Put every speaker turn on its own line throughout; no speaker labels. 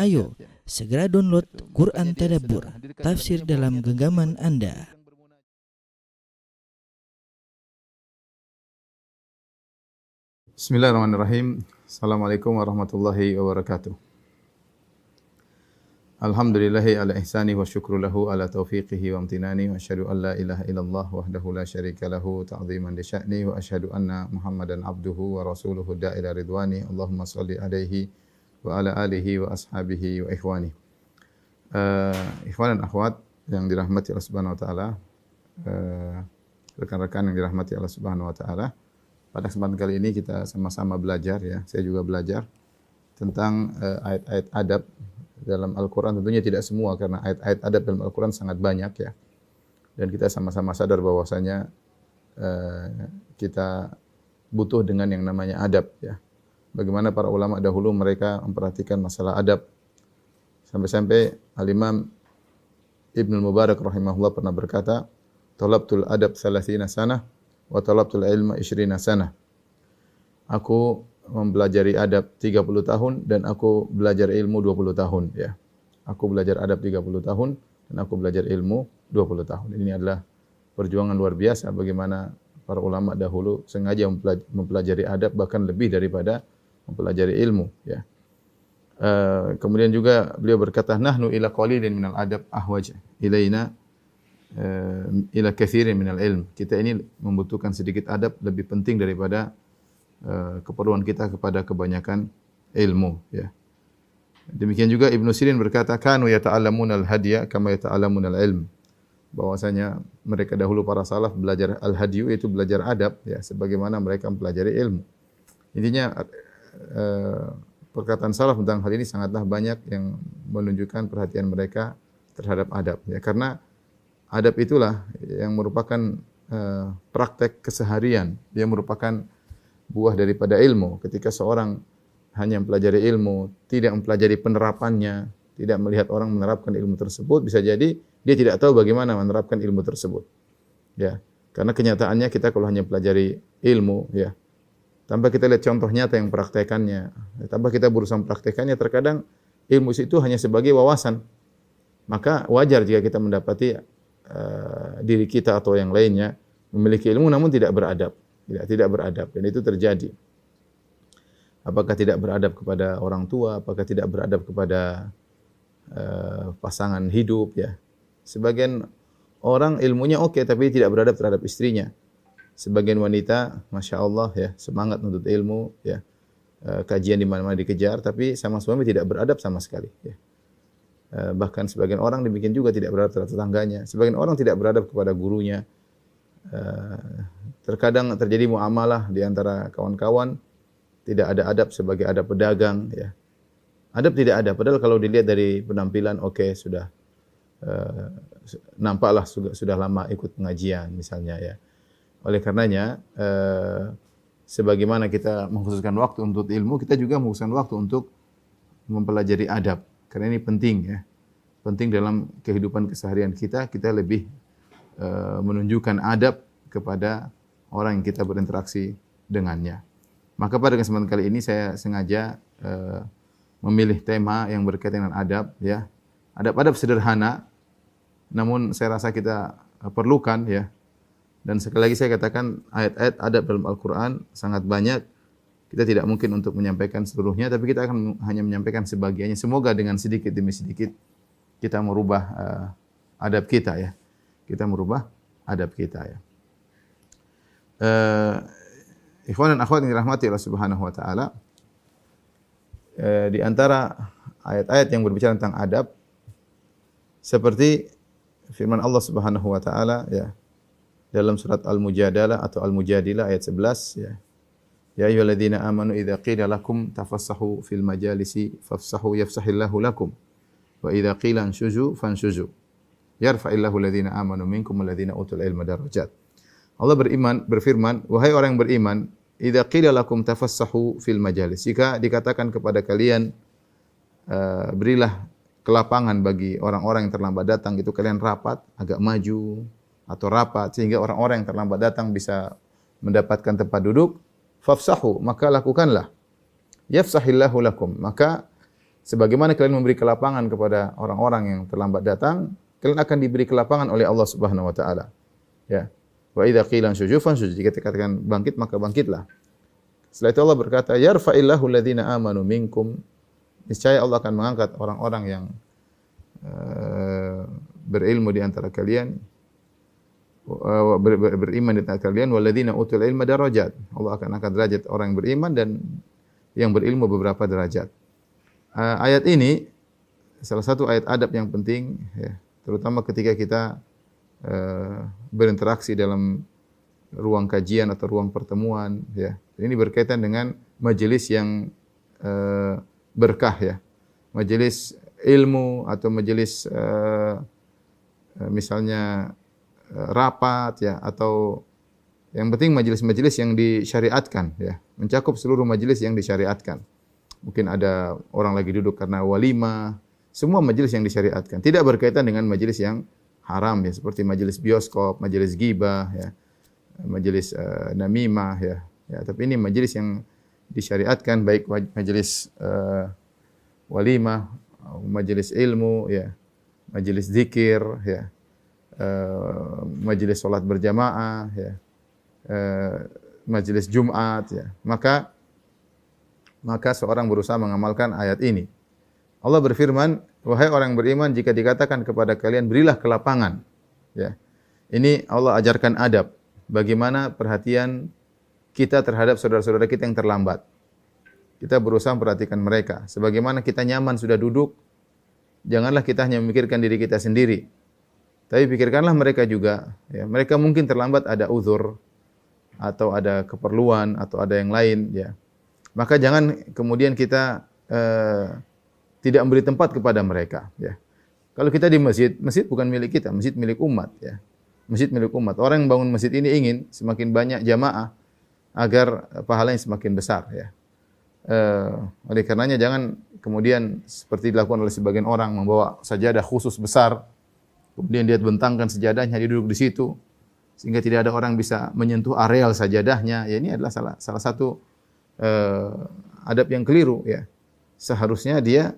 Ayo, segera download Quran Tadabbur, tafsir dalam genggaman Anda.
Bismillahirrahmanirrahim. Assalamualaikum warahmatullahi wabarakatuh. Alhamdulillahi ala ihsani wa syukru lahu ala taufiqihi wa amtinani wa asyhadu an la ilaha illallah wahdahu la syarika lahu ta'ziman li sya'ni wa asyhadu anna Muhammadan abduhu wa rasuluhu da'ila ridwani. Allahumma shalli alaihi wa ala alihi wa ashabihi wa ikhwani. Ikhwan dan akhwat yang dirahmati Allah Subhanahu wa taala, rekan-rekan yang dirahmati Allah Subhanahu wa taala. Pada kesempatan kali ini kita sama-sama belajar ya. Saya juga belajar tentang ayat-ayat adab dalam Al-Quran. Tentunya tidak semua karena ayat-ayat adab dalam Al-Quran sangat banyak ya. Dan kita sama-sama sadar bahwasanya kita butuh dengan yang namanya adab ya. Bagaimana para ulama dahulu mereka memperhatikan masalah adab. Sampai-sampai Al-Imam Ibnul Mubarak rahimahullah pernah berkata, "Talabtul adab 30 sanah wa talabtul ilma 20 sanah." Aku mempelajari adab 30 tahun dan aku belajar ilmu 20 tahun ya. Aku belajar adab 30 tahun dan aku belajar ilmu 20 tahun. Ini adalah perjuangan luar biasa bagaimana para ulama dahulu sengaja mempelajari adab bahkan lebih daripada mempelajari ilmu ya. Kemudian juga beliau berkata, "Nahnu ila qalilin minal adab ahwaj ilaina ila katsirin minal ilm." Kita ini membutuhkan sedikit adab lebih penting daripada keperluan kita kepada kebanyakan ilmu ya. Demikian juga Ibnu Sirin berkata, "Kanu yata'allamuna al-hadya kama yata'allamuna al-ilm." Bahwasanya mereka dahulu para salaf belajar al-hadyu itu belajar adab ya sebagaimana mereka mempelajari ilmu. Intinya perkataan salaf tentang hal ini sangatlah banyak yang menunjukkan perhatian mereka terhadap adab ya, karena adab itulah yang merupakan praktek keseharian, dia merupakan buah daripada ilmu. Ketika seorang hanya mempelajari ilmu, tidak mempelajari penerapannya, tidak melihat orang menerapkan ilmu tersebut, bisa jadi dia tidak tahu bagaimana menerapkan ilmu tersebut. Ya, karena kenyataannya kita kalau hanya pelajari ilmu, ya, tanpa kita lihat contoh nyata yang praktekannya, tanpa kita berusaha mempraktekannya, terkadang ilmu itu hanya sebagai wawasan. Maka wajar jika kita mendapati diri kita atau yang lainnya memiliki ilmu namun tidak beradab. Tidak beradab, dan itu terjadi. Apakah tidak beradab kepada orang tua, apakah tidak beradab kepada pasangan hidup ya. Sebagian orang ilmunya oke, tapi tidak beradab terhadap istrinya. Sebagian wanita, masya Allah ya, semangat menuntut ilmu ya, kajian di mana-mana dikejar, tapi sama suami tidak beradab sama sekali ya. Bahkan sebagian orang demikian juga tidak beradab terhadap tetangganya. Sebagian orang tidak beradab kepada gurunya. Terkadang terjadi muamalah di antara kawan-kawan, tidak ada adab sebagai adab pedagang ya. Adab tidak ada, padahal kalau dilihat dari penampilan oke, sudah nampaklah sudah lama ikut pengajian misalnya ya. Oleh karenanya sebagaimana kita mengkhususkan waktu untuk ilmu, kita juga mengkhususkan waktu untuk mempelajari adab. Karena ini penting ya. Penting dalam kehidupan keseharian kita lebih menunjukkan adab kepada orang yang kita berinteraksi dengannya. Maka pada kesempatan kali ini saya sengaja memilih tema yang berkaitan dengan adab ya. Adab-adab sederhana namun saya rasa kita perlukan ya. Dan sekali lagi saya katakan ayat-ayat adab dalam Al-Qur'an sangat banyak. Kita tidak mungkin untuk menyampaikan seluruhnya, tapi kita akan hanya menyampaikan sebagiannya. Semoga dengan sedikit demi sedikit kita merubah adab kita ya. Kita merubah adab kita ya. Ikhwan dan akhwat yang dirahmati Allah Subhanahu wa taala, di antara ayat-ayat yang berbicara tentang adab seperti firman Allah Subhanahu wa taala ya dalam surat Al-Mujadalah atau Al-Mujadilah ayat 11 ya. Ya ayyuhalladzina amanu idza qila lakum tafassahu fil majalisi fafsahu yafsahillahu lakum wa idza qila anshuzu fanshuzu yarfa'illahu alladzina amanu minkum walladzina utul ilma darajat. Allah berfirman, wahai orang yang beriman, idza qila lakum tafassahu fil majalis. Jika dikatakan kepada kalian berilah kelapangan bagi orang-orang yang terlambat datang, itu kalian rapat, agak maju atau rapat sehingga orang-orang yang terlambat datang bisa mendapatkan tempat duduk, fafsahu, maka lakukanlah. Yafsahillahu lakum, maka Sebagaimana kalian memberi kelapangan kepada orang-orang yang terlambat datang, kalian akan diberi kelapangan oleh Allah Subhanahu wa taala. Ya. Wa idza qila anshuzu fanshuzu. Jika dikatakan bangkit maka bangkitlah. Setelah itu Allah berkata, yarfa'illahu alladhina amanu minkum. Niscaya Allah akan mengangkat orang-orang yang berilmu di antara kalian, beriman di antara kalian, walladzina utul ilma darajat. Allah akan angkat derajat orang yang beriman dan yang berilmu beberapa derajat. Ayat ini salah satu ayat adab yang penting, ya, terutama ketika kita berinteraksi dalam ruang kajian atau ruang pertemuan. Ya. Ini berkaitan dengan majelis yang berkah, ya, majelis ilmu atau majelis misalnya rapat, ya, atau yang penting majelis-majelis yang disyariatkan, ya, mencakup seluruh majelis yang disyariatkan. Mungkin ada orang lagi duduk karena walimah, semua majelis yang disyariatkan. Tidak berkaitan dengan majelis yang haram, ya, seperti majelis bioskop, majelis ghibah, ya, majelis namimah, ya. Ya, tapi ini majelis yang disyariatkan, baik majelis walimah, majelis ilmu, ya, majelis zikir, ya, majelis salat berjamaah, ya, majelis Jumat, ya. Maka seorang berusaha mengamalkan ayat ini. Allah berfirman, wahai orang beriman, jika dikatakan kepada kalian berilah kelapangan, ya. Ini Allah ajarkan adab, bagaimana perhatian kita terhadap saudara-saudara kita yang terlambat. Kita berusaha memperhatikan mereka. Sebagaimana kita nyaman sudah duduk, janganlah kita hanya memikirkan diri kita sendiri. Tapi pikirkanlah mereka juga. Ya. Mereka mungkin terlambat ada uzur, atau ada keperluan, atau ada yang lain. Ya. Maka jangan kemudian kita tidak memberi tempat kepada mereka. Ya. Kalau kita di masjid, masjid bukan milik kita, masjid milik umat. Ya. Masjid milik umat. Orang yang bangun masjid ini ingin semakin banyak jamaah agar pahalanya semakin besar. Ya. Oleh karenanya jangan kemudian seperti dilakukan oleh sebagian orang membawa sajadah khusus besar, kemudian dia bentangkan sajadahnya, dia duduk di situ sehingga tidak ada orang bisa menyentuh areal sajadahnya. Ya, ini adalah salah satu adab yang keliru. Ya. Seharusnya dia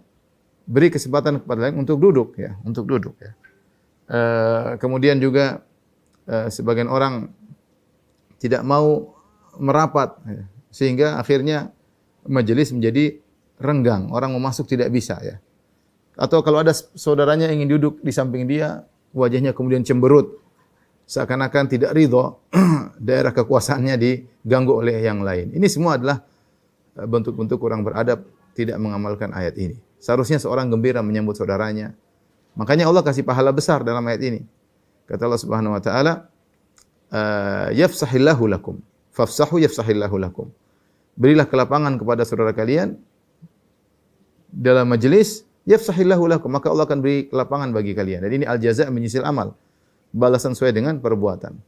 beri kesempatan kepada lain untuk duduk, ya, untuk duduk. Ya. Kemudian juga sebagian orang tidak mau merapat, ya, sehingga akhirnya majelis menjadi renggang, orang mau masuk tidak bisa, ya. Atau kalau ada saudaranya ingin duduk di samping dia, wajahnya kemudian cemberut, seakan-akan tidak ridho daerah kekuasaannya diganggu oleh yang lain. Ini semua adalah bentuk-bentuk kurang beradab, tidak mengamalkan ayat ini. Seharusnya seorang gembira menyambut saudaranya. Makanya Allah kasih pahala besar dalam ayat ini. Kata Allah Subhanahu wa taala, yafsahillahu lakum, fafsahu yafsahillahu lakum. Berilah kelapangan kepada saudara kalian dalam majelis, yafsahillahu lakum, maka Allah akan beri kelapangan bagi kalian. Dan ini al-jaza' menyisil amal, balasan sesuai dengan perbuatan.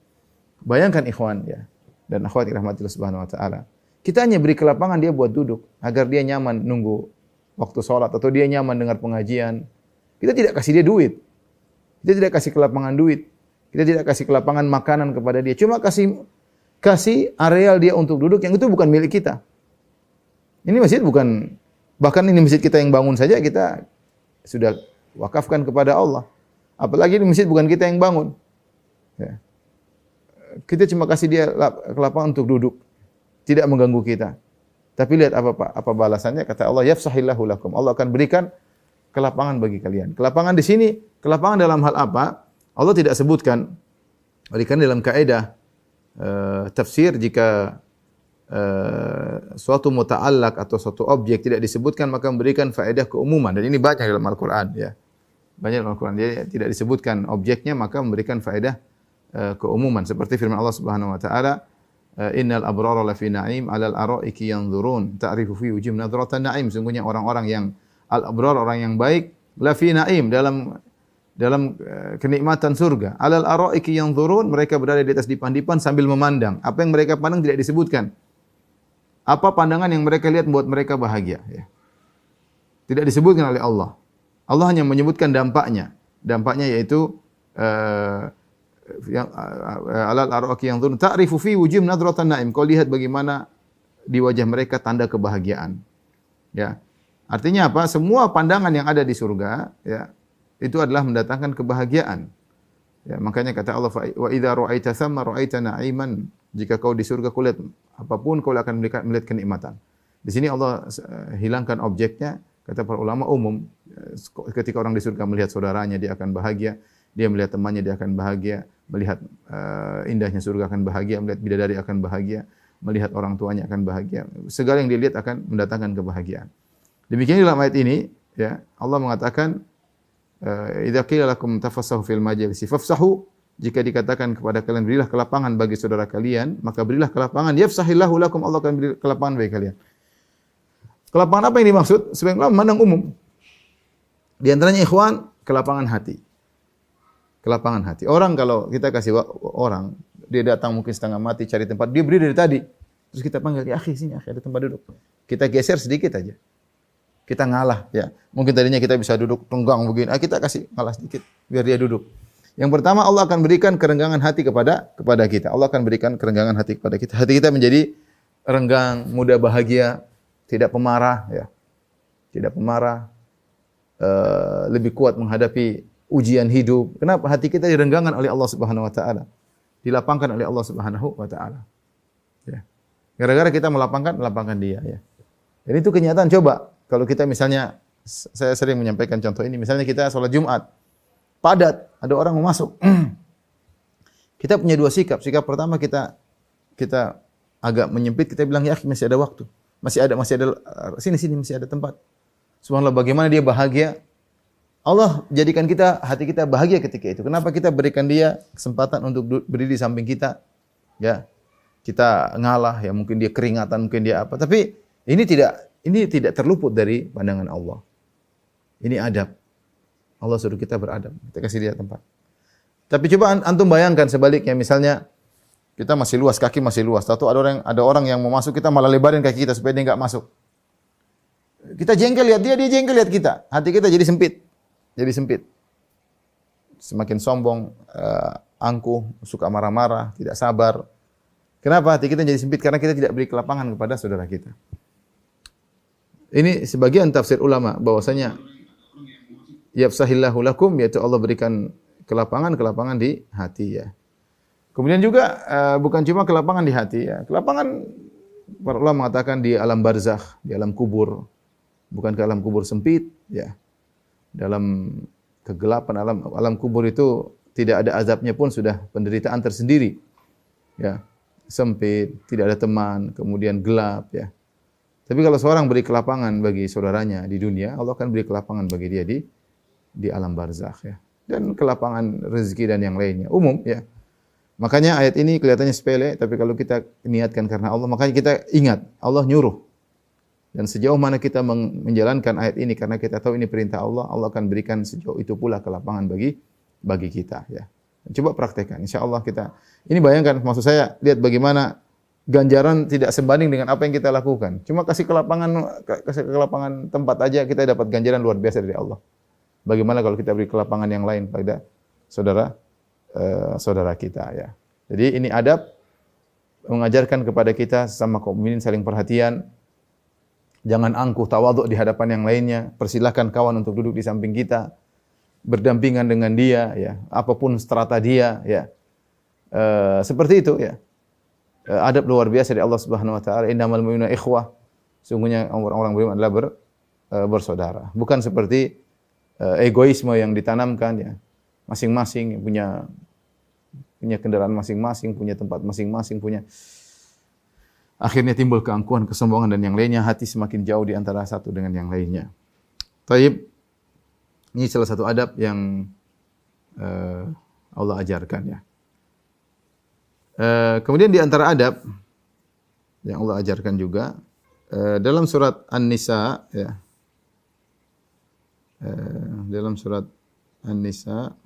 Bayangkan ikhwan, ya, dan akhwat rahmatillah Subhanahu wa taala. Kita hanya beri kelapangan dia buat duduk agar dia nyaman nunggu waktu sholat, atau dia nyaman dengar pengajian. Kita tidak kasih dia duit. Kita tidak kasih kelapangan duit. Kita tidak kasih kelapangan makanan kepada dia. Cuma kasih areal dia untuk duduk yang itu bukan milik kita. Ini masjid bukan, bahkan ini masjid kita yang bangun saja kita sudah wakafkan kepada Allah. Apalagi ini masjid bukan kita yang bangun. Ya. Kita cuma kasih dia kelapangan untuk duduk, tidak mengganggu kita. Tapi lihat apa balasannya, kata Allah, yafsahillahu lakum. Allah akan berikan kelapangan bagi kalian. Kelapangan di sini, kelapangan dalam hal apa? Allah tidak sebutkan. Oleh karena dalam kaidah tafsir, jika suatu muta'allaq atau suatu objek tidak disebutkan maka memberikan faedah keumuman, dan ini banyak dalam Al-Qur'an, ya. Banyak dalam Al-Qur'an dia tidak disebutkan objeknya maka memberikan faedah keumuman, seperti firman Allah Subhanahu wa taala, innal abrara lafi na'im 'alal ara'iki yanzurun ta'rifu fi wujuhihim nadratan na'im. Sungguhnya orang-orang yang al-abrar, orang yang baik, lafi na'im, dalam kenikmatan surga. Alal ara'iki yanzurun, mereka berada di atas dipan-dipan sambil memandang. Apa yang mereka pandang tidak disebutkan. Apa pandangan yang mereka lihat membuat mereka bahagia, ya. Tidak disebutkan oleh Allah. Allah hanya menyebutkan dampaknya. Dampaknya yaitu yang alal ara'iki yanzurun ta'rifu fi wujuhihim nadratan na'im. Kau lihat bagaimana di wajah mereka tanda kebahagiaan. Ya. Artinya apa? Semua pandangan yang ada di surga, ya, itu adalah mendatangkan kebahagiaan. Ya, makanya kata Allah, wa idza ra'aita tsamma ra'aita na'iman. Jika kau di surga kau lihat apapun kau akan melihat kenikmatan. Di sini Allah hilangkan objeknya, kata para ulama umum. Ketika orang di surga melihat saudaranya dia akan bahagia, dia melihat temannya dia akan bahagia, melihat indahnya surga akan bahagia, melihat bidadari akan bahagia, melihat orang tuanya akan bahagia. Segala yang dilihat akan mendatangkan kebahagiaan. Demikian dalam ayat ini, ya, Allah mengatakan idza qila lakum tafassahu fil majalisi fafsahu, jika dikatakan kepada kalian berilah kelapangan bagi saudara kalian, maka berilah kelapangan, yafsahillahu lakum, Allah akan beri kelapangan bagi kalian. Kelapangan apa yang dimaksud? Sebagian ulama memandang umum. Di antaranya ikhwan, kelapangan hati. Kelapangan hati. Orang kalau kita kasih orang, dia datang mungkin setengah mati cari tempat, dia berdiri dari tadi. Terus kita panggil, "Ya akhi, sini akhi, ada tempat duduk." Kita geser sedikit aja. Kita ngalah, ya. Mungkin tadinya kita bisa duduk tenggang begini, kita kasih ngalah sedikit biar dia duduk. Yang pertama, Allah akan berikan kerenggangan hati kepada kita. Allah akan berikan kerenggangan hati kepada kita. Hati kita menjadi renggang, mudah bahagia, tidak pemarah, ya. Tidak pemarah, lebih kuat menghadapi ujian hidup. Kenapa? Hati kita direnggangkan oleh Allah Subhanahu wa taala. Dilapangkan oleh Allah Subhanahu wa taala. Ya. Gara-gara kita melapangkan dia, ya. Jadi itu kenyataan. Coba kalau kita misalnya, saya sering menyampaikan contoh ini, misalnya kita sholat Jumat, padat, ada orang mau masuk. Kita punya dua sikap. Sikap pertama kita agak menyempit, kita bilang, "Ya, masih ada waktu. Masih ada sini masih ada tempat." Subhanallah, bagaimana dia bahagia. Allah jadikan hati kita bahagia ketika itu. Kenapa? Kita berikan dia kesempatan untuk berdiri di samping kita. Ya. Kita ngalah, ya, mungkin dia keringatan, mungkin dia apa. Tapi ini tidak terluput dari pandangan Allah. Ini adab. Allah suruh kita beradab. Kita kasih dia tempat. Tapi coba antum bayangkan sebaliknya, misalnya kita masih luas, kaki masih luas. Tahu ada orang yang mau masuk, kita malah lebarin kaki kita supaya dia enggak masuk. Kita jengkel lihat dia jengkel lihat kita. Hati kita jadi sempit. Jadi sempit. Semakin sombong, angkuh, suka marah-marah, tidak sabar. Kenapa hati kita jadi sempit? Karena kita tidak beri kelapangan kepada saudara kita. Ini sebagian tafsir ulama bahwasanya yafsahillahu lakum, yaitu Allah berikan kelapangan di hati, ya. Kemudian juga bukan cuma kelapangan di hati, ya. Kelapangan para ulama mengatakan di alam barzakh, di alam kubur. Bukan ke alam kubur sempit, ya. Dalam kegelapan alam kubur itu tidak ada azabnya pun sudah penderitaan tersendiri. Ya. Sempit, tidak ada teman, kemudian gelap, ya. Tapi kalau seorang beri kelapangan bagi saudaranya di dunia, Allah akan beri kelapangan bagi dia di alam barzakh, ya. Dan kelapangan rezeki dan yang lainnya. Umum, ya. Makanya ayat ini kelihatannya sepele, tapi kalau kita niatkan karena Allah, makanya kita ingat, Allah nyuruh. Dan sejauh mana kita menjalankan ayat ini karena kita tahu ini perintah Allah, Allah akan berikan sejauh itu pula kelapangan bagi kita, ya. Coba praktekkan, insyaallah kita. Ini bayangkan, maksud saya, lihat bagaimana ganjaran tidak sebanding dengan apa yang kita lakukan. Cuma kasih kelapangan tempat aja kita dapat ganjaran luar biasa dari Allah. Bagaimana kalau kita beri kelapangan yang lain pada saudara kita, ya. Jadi ini adab mengajarkan kepada kita sama kaum mukminin saling perhatian. Jangan angkuh tawadhu di hadapan yang lainnya. Persilahkan kawan untuk duduk di samping kita, berdampingan dengan dia, ya. Apapun strata dia, ya. Seperti itu, ya. Adab luar biasa dari Allah Subhanahu wa taala. Innamal mu'minuna ikhwah. Sungguhnya orang-orang beriman adalah bersaudara. Bukan seperti egoisme yang ditanamkan, ya. Masing-masing punya kendaraan masing-masing, punya tempat masing-masing, akhirnya timbul keangkuhan, kesombongan dan yang lainnya, hati semakin jauh di antara satu dengan yang lainnya. Taib. Ini salah satu adab yang Allah ajarkan, ya. Kemudian di antara adab yang Allah ajarkan juga dalam surat An-Nisa, ya. Dalam surat An-Nisa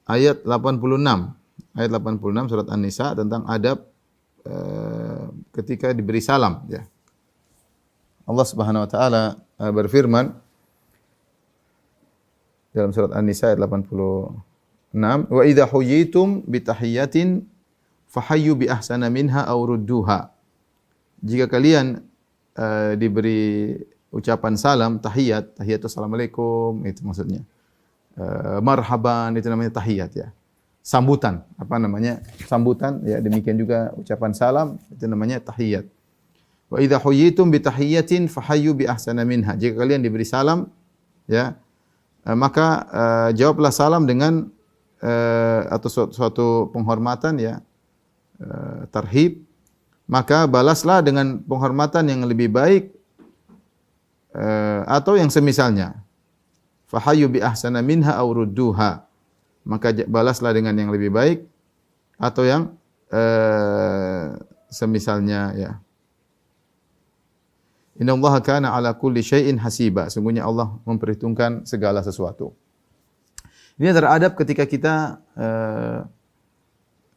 ayat 86. Ayat 86 surat An-Nisa tentang adab ketika diberi salam, ya. Allah Subhanahu wa taala berfirman dalam surat An-Nisa ayat 86, "Wa idza huyitum bi tahiyyatin fahayyu bi ahsana minha aw rudduha." jika kalian diberi ucapan salam, tahiyat itu assalamualaikum, itu maksudnya. Marhaban itu namanya tahiyat ya. Sambutan, apa namanya? Sambutan ya, demikian juga ucapan salam itu namanya tahiyat. Wa idza huyitum bi tahiyyatin fahayyu bi ahsana minha. Jika kalian diberi salam ya, maka jawablah salam dengan atau suatu penghormatan ya, tarhib, maka balaslah dengan penghormatan yang lebih baik atau yang semisalnya. Fahayyu bi ahsana minha aw rudduha. Maka balaslah dengan yang lebih baik atau yang semisalnya ya. Innallaha kana ala kulli syai'in hasiba. Sungguhnya Allah memperhitungkan segala sesuatu. Ini adalah adab ketika kita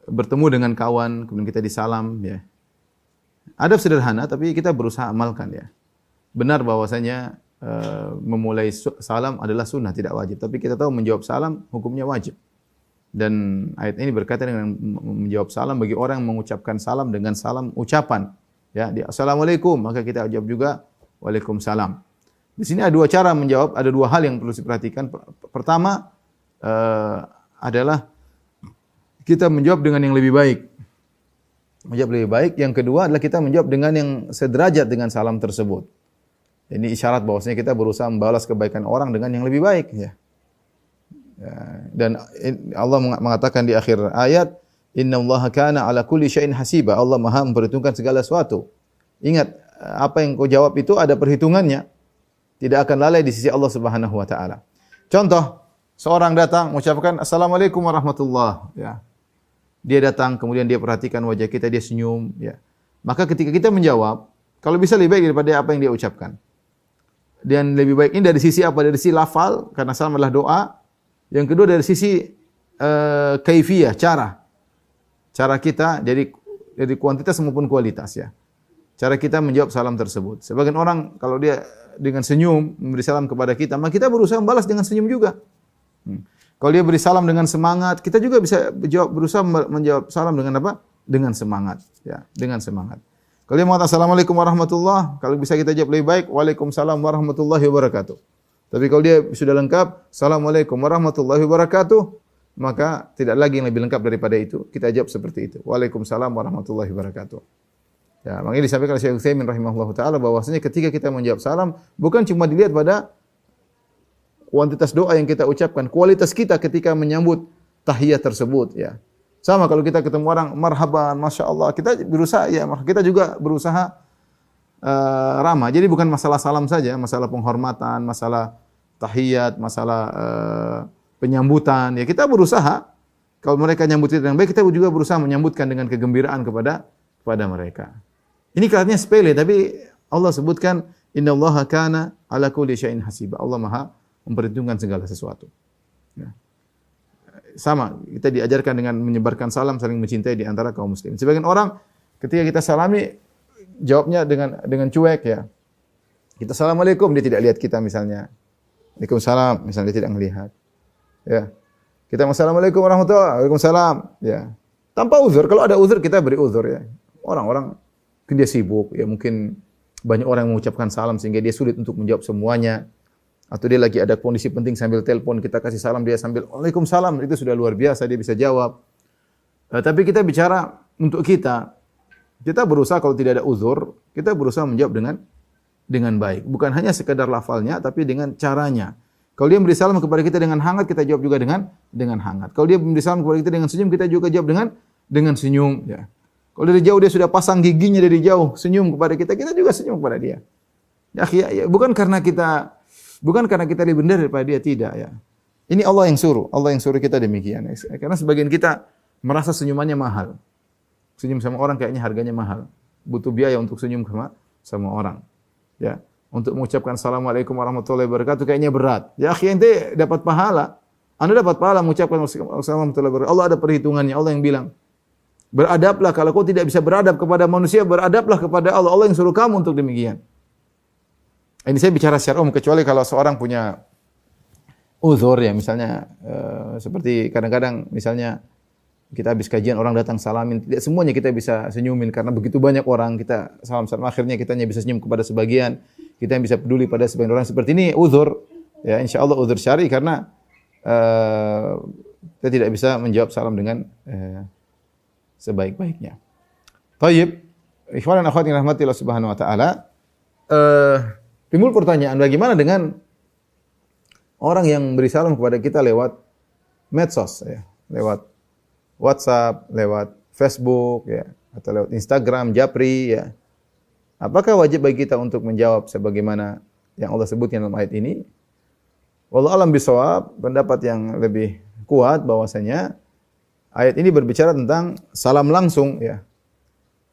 bertemu dengan kawan, kemudian kita disalam ya. Adab sederhana tapi kita berusaha amalkan ya. Benar bahwasanya memulai salam adalah sunnah, tidak wajib. Tapi kita tahu menjawab salam hukumnya wajib. Dan ayat ini berkaitan dengan menjawab salam bagi orang yang mengucapkan salam dengan salam ucapan. Ya, assalamualaikum, maka kita jawab juga waalaikumsalam. Di sini ada dua cara menjawab, ada dua hal yang perlu diperhatikan. Pertama adalah kita menjawab dengan yang lebih baik. Menjawab lebih baik. Yang kedua adalah kita menjawab dengan yang sederajat dengan salam tersebut. Ini isyarat bahwasanya kita berusaha membalas kebaikan orang dengan yang lebih baik ya. Dan Allah mengatakan di akhir ayat, innallaha kana ala kulli syai'in hasiba. Allah Maha memperhitungkan segala sesuatu. Ingat, apa yang kau jawab itu ada perhitungannya. Tidak akan lalai di sisi Allah Subhanahu wa taala. Contoh, seorang datang mengucapkan assalamualaikum warahmatullahi ya. Dia datang kemudian dia perhatikan wajah kita, dia senyum ya. Maka ketika kita menjawab, kalau bisa lebih baik daripada apa yang dia ucapkan. Dan lebih baik ini dari sisi apa? Dari sisi lafal, karena salam adalah doa. Yang kedua dari sisi kaifiyah, cara kita, jadi kuantitas maupun kualitas ya. Cara kita menjawab salam tersebut. Sebagian orang kalau dia dengan senyum memberi salam kepada kita, maka kita berusaha membalas dengan senyum juga. Kalau dia beri salam dengan semangat, kita juga bisa berusaha menjawab salam dengan apa? Dengan semangat ya, dengan semangat. Kalau dia mengatakan assalamualaikum warahmatullahi, kalau bisa kita jawab lebih baik, waalaikumsalam warahmatullahi wabarakatuh. Tapi kalau dia sudah lengkap, assalamualaikum warahmatullahi wabarakatuh, maka tidak lagi yang lebih lengkap daripada itu. Kita jawab seperti itu. Waalaikumsalam warahmatullahi wabarakatuh. Ya, makanya disampaikan oleh Syekh Utsaimin rahimahullahu taala bahwasanya ketika kita menjawab salam bukan cuma dilihat pada kuantitas doa yang kita ucapkan, kualitas kita ketika menyambut tahiyat tersebut ya. Sama kalau kita ketemu orang marhaban, masya Allah, kita berusaha ya, kita juga berusaha ramah. Jadi bukan masalah salam saja, masalah penghormatan, masalah tahiyat, masalah penyambutan. Ya kita berusaha. Kalau mereka nyambut kita dengan baik, kita juga berusaha menyambutkan dengan kegembiraan kepada mereka. Ini kelihatannya sepele, tapi Allah sebutkan innallaha kana ala kulli syai'in hasiba. Allah Maha memperhitungkan segala sesuatu. Ya. Sama, kita diajarkan dengan menyebarkan salam, saling mencintai di antara kaum muslimin. Sebagian orang ketika kita salami jawabnya dengan cuek ya. Kita assalamualaikum, dia tidak lihat kita misalnya. Waalaikumsalam, misalnya dia tidak melihat. Ya. Kita assalamualaikum warahmatullahi wabarakatuh. Waalaikumsalam, ya. Tanpa uzur, kalau ada uzur kita beri uzur ya. Orang-orang mungkin dia sibuk, ya mungkin banyak orang yang mengucapkan salam sehingga dia sulit untuk menjawab semuanya. Atau dia lagi ada kondisi penting sambil telepon, kita kasih salam, dia sambil waalaikumsalam, itu sudah luar biasa, dia bisa jawab. Tapi kita bicara untuk kita berusaha kalau tidak ada uzur, kita berusaha menjawab dengan baik. Bukan hanya sekedar lafalnya, tapi dengan caranya. Kalau dia memberi salam kepada kita dengan hangat, kita jawab juga dengan hangat. Kalau dia memberi salam kepada kita dengan senyum, kita juga jawab dengan senyum. Ya. Kalau dari jauh dia sudah pasang giginya dari jauh, senyum kepada kita, kita juga senyum kepada dia. Ya, bukan karena kita lebih benar daripada dia, tidak ya. Ini Allah yang suruh kita demikian. Karena sebagian kita merasa senyumannya mahal. Senyum sama orang kayaknya harganya mahal. Butuh biaya untuk senyum sama orang. Ya, untuk mengucapkan assalamualaikum warahmatullahi wabarakatuh kayaknya berat. Ya, ente dapat pahala. Anda dapat pahala mengucapkan assalamualaikum warahmatullahi wabarakatuh. Allah ada perhitungannya. Allah yang bilang, beradablah, kalau kau tidak bisa beradab kepada manusia, beradablah kepada Allah. Allah yang suruh kamu untuk demikian. Ini saya bicara secara umum, kecuali kalau seorang punya uzur ya, misalnya seperti kadang-kadang misalnya kita habis kajian orang datang salamin, tidak semuanya kita bisa senyumin karena begitu banyak orang kita salam-salam, akhirnya kita hanya bisa senyum kepada sebagian, kita yang bisa peduli pada sebagian orang. Seperti ini uzur, ya insyaallah uzur syar'i karena kita tidak bisa menjawab salam dengan sebaik-baiknya. Tayyib, ikhwan dan akhwat yang rahmati Allah Subhanahu wa taala, timbul pertanyaan, bagaimana dengan orang yang beri salam kepada kita lewat medsos, ya, lewat WhatsApp, lewat Facebook, ya, atau lewat Instagram, Japri, ya. Apakah wajib bagi kita untuk menjawab sebagaimana yang Allah sebutkan dalam ayat ini? Wallahu a'lam bishawab, pendapat yang lebih kuat bahwasanya ayat ini berbicara tentang salam langsung, ya.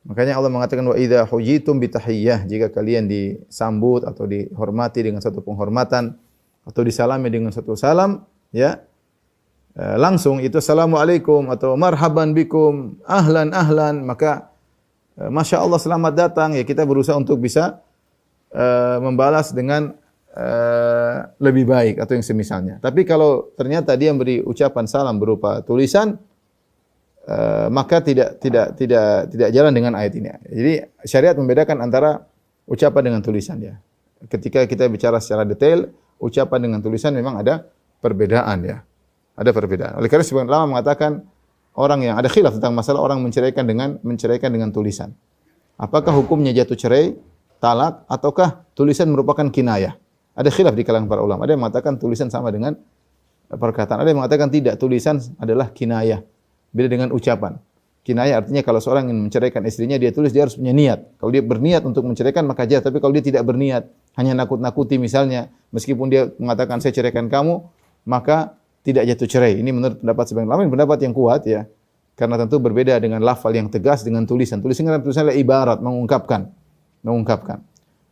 Makanya Allah mengatakan wa idza hujitum bitahiyyah, jika kalian disambut atau dihormati dengan satu penghormatan atau disalami dengan satu salam, ya. Langsung itu assalamualaikum atau marhaban bikum, ahlan ahlan, maka masya Allah selamat datang, ya kita berusaha untuk bisa membalas dengan lebih baik atau yang semisalnya. Tapi kalau ternyata dia beri ucapan salam berupa tulisan, maka tidak jalan dengan ayat ini. Jadi syariat membedakan antara ucapan dengan tulisan, ya. Ketika kita bicara secara detail, ucapan dengan tulisan memang ada perbedaan, ya. Ada perbedaan. Oleh karena sebagian ulama mengatakan orang yang ada khilaf tentang masalah orang menceraikan dengan tulisan. Apakah hukumnya jatuh cerai, talak, ataukah tulisan merupakan kinayah? Ada khilaf di kalangan para ulama. Ada yang mengatakan tulisan sama dengan perkataan. Ada yang mengatakan tidak, tulisan adalah kinayah. Beda dengan ucapan. Kinayah artinya kalau seorang ingin menceraikan istrinya, dia tulis, dia harus punya niat. Kalau dia berniat untuk menceraikan maka jahat. Tapi kalau dia tidak berniat, hanya nakut-nakuti misalnya, meskipun dia mengatakan saya ceraikan kamu, maka tidak jatuh cerai. Ini menurut pendapat sebagian ulama, pendapat yang kuat, ya. Karena tentu berbeda dengan lafal yang tegas dengan tulisan. Tulisan adalah ibarat, mengungkapkan.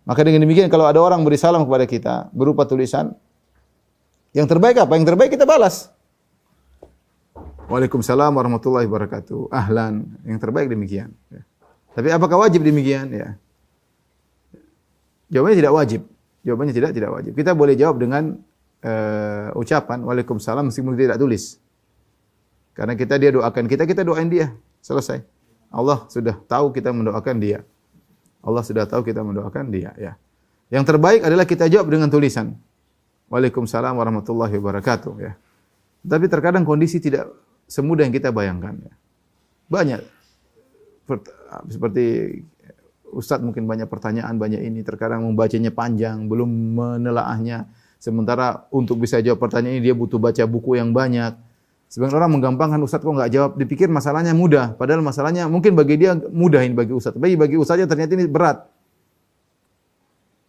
Maka dengan demikian kalau ada orang beri salam kepada kita berupa tulisan, yang terbaik apa? Yang terbaik kita balas. Waalaikumsalam warahmatullahi wabarakatuh. Ahlan. Yang terbaik demikian. Ya. Tapi apakah wajib demikian? Ya. Jawabannya tidak wajib. Jawabannya tidak wajib. Kita boleh jawab dengan ucapan Waalaikumsalam meskipun tidak tulis. Karena dia doakan kita doain dia. Selesai. Allah sudah tahu kita mendoakan dia. Ya. Yang terbaik adalah kita jawab dengan tulisan. Waalaikumsalam warahmatullahi wabarakatuh, ya. Tapi terkadang kondisi tidak semudah yang kita bayangkan, ya. Banyak seperti Ustadz mungkin banyak pertanyaan, banyak ini, terkadang membacanya panjang, belum menelaahnya. Sementara untuk bisa jawab pertanyaan ini dia butuh baca buku yang banyak. Sebagian orang menggampangkan, Ustadz kok enggak jawab, dipikir masalahnya mudah, padahal masalahnya mungkin bagi dia mudah ini bagi Ustadz. Tapi bagi Ustadznya ternyata ini berat.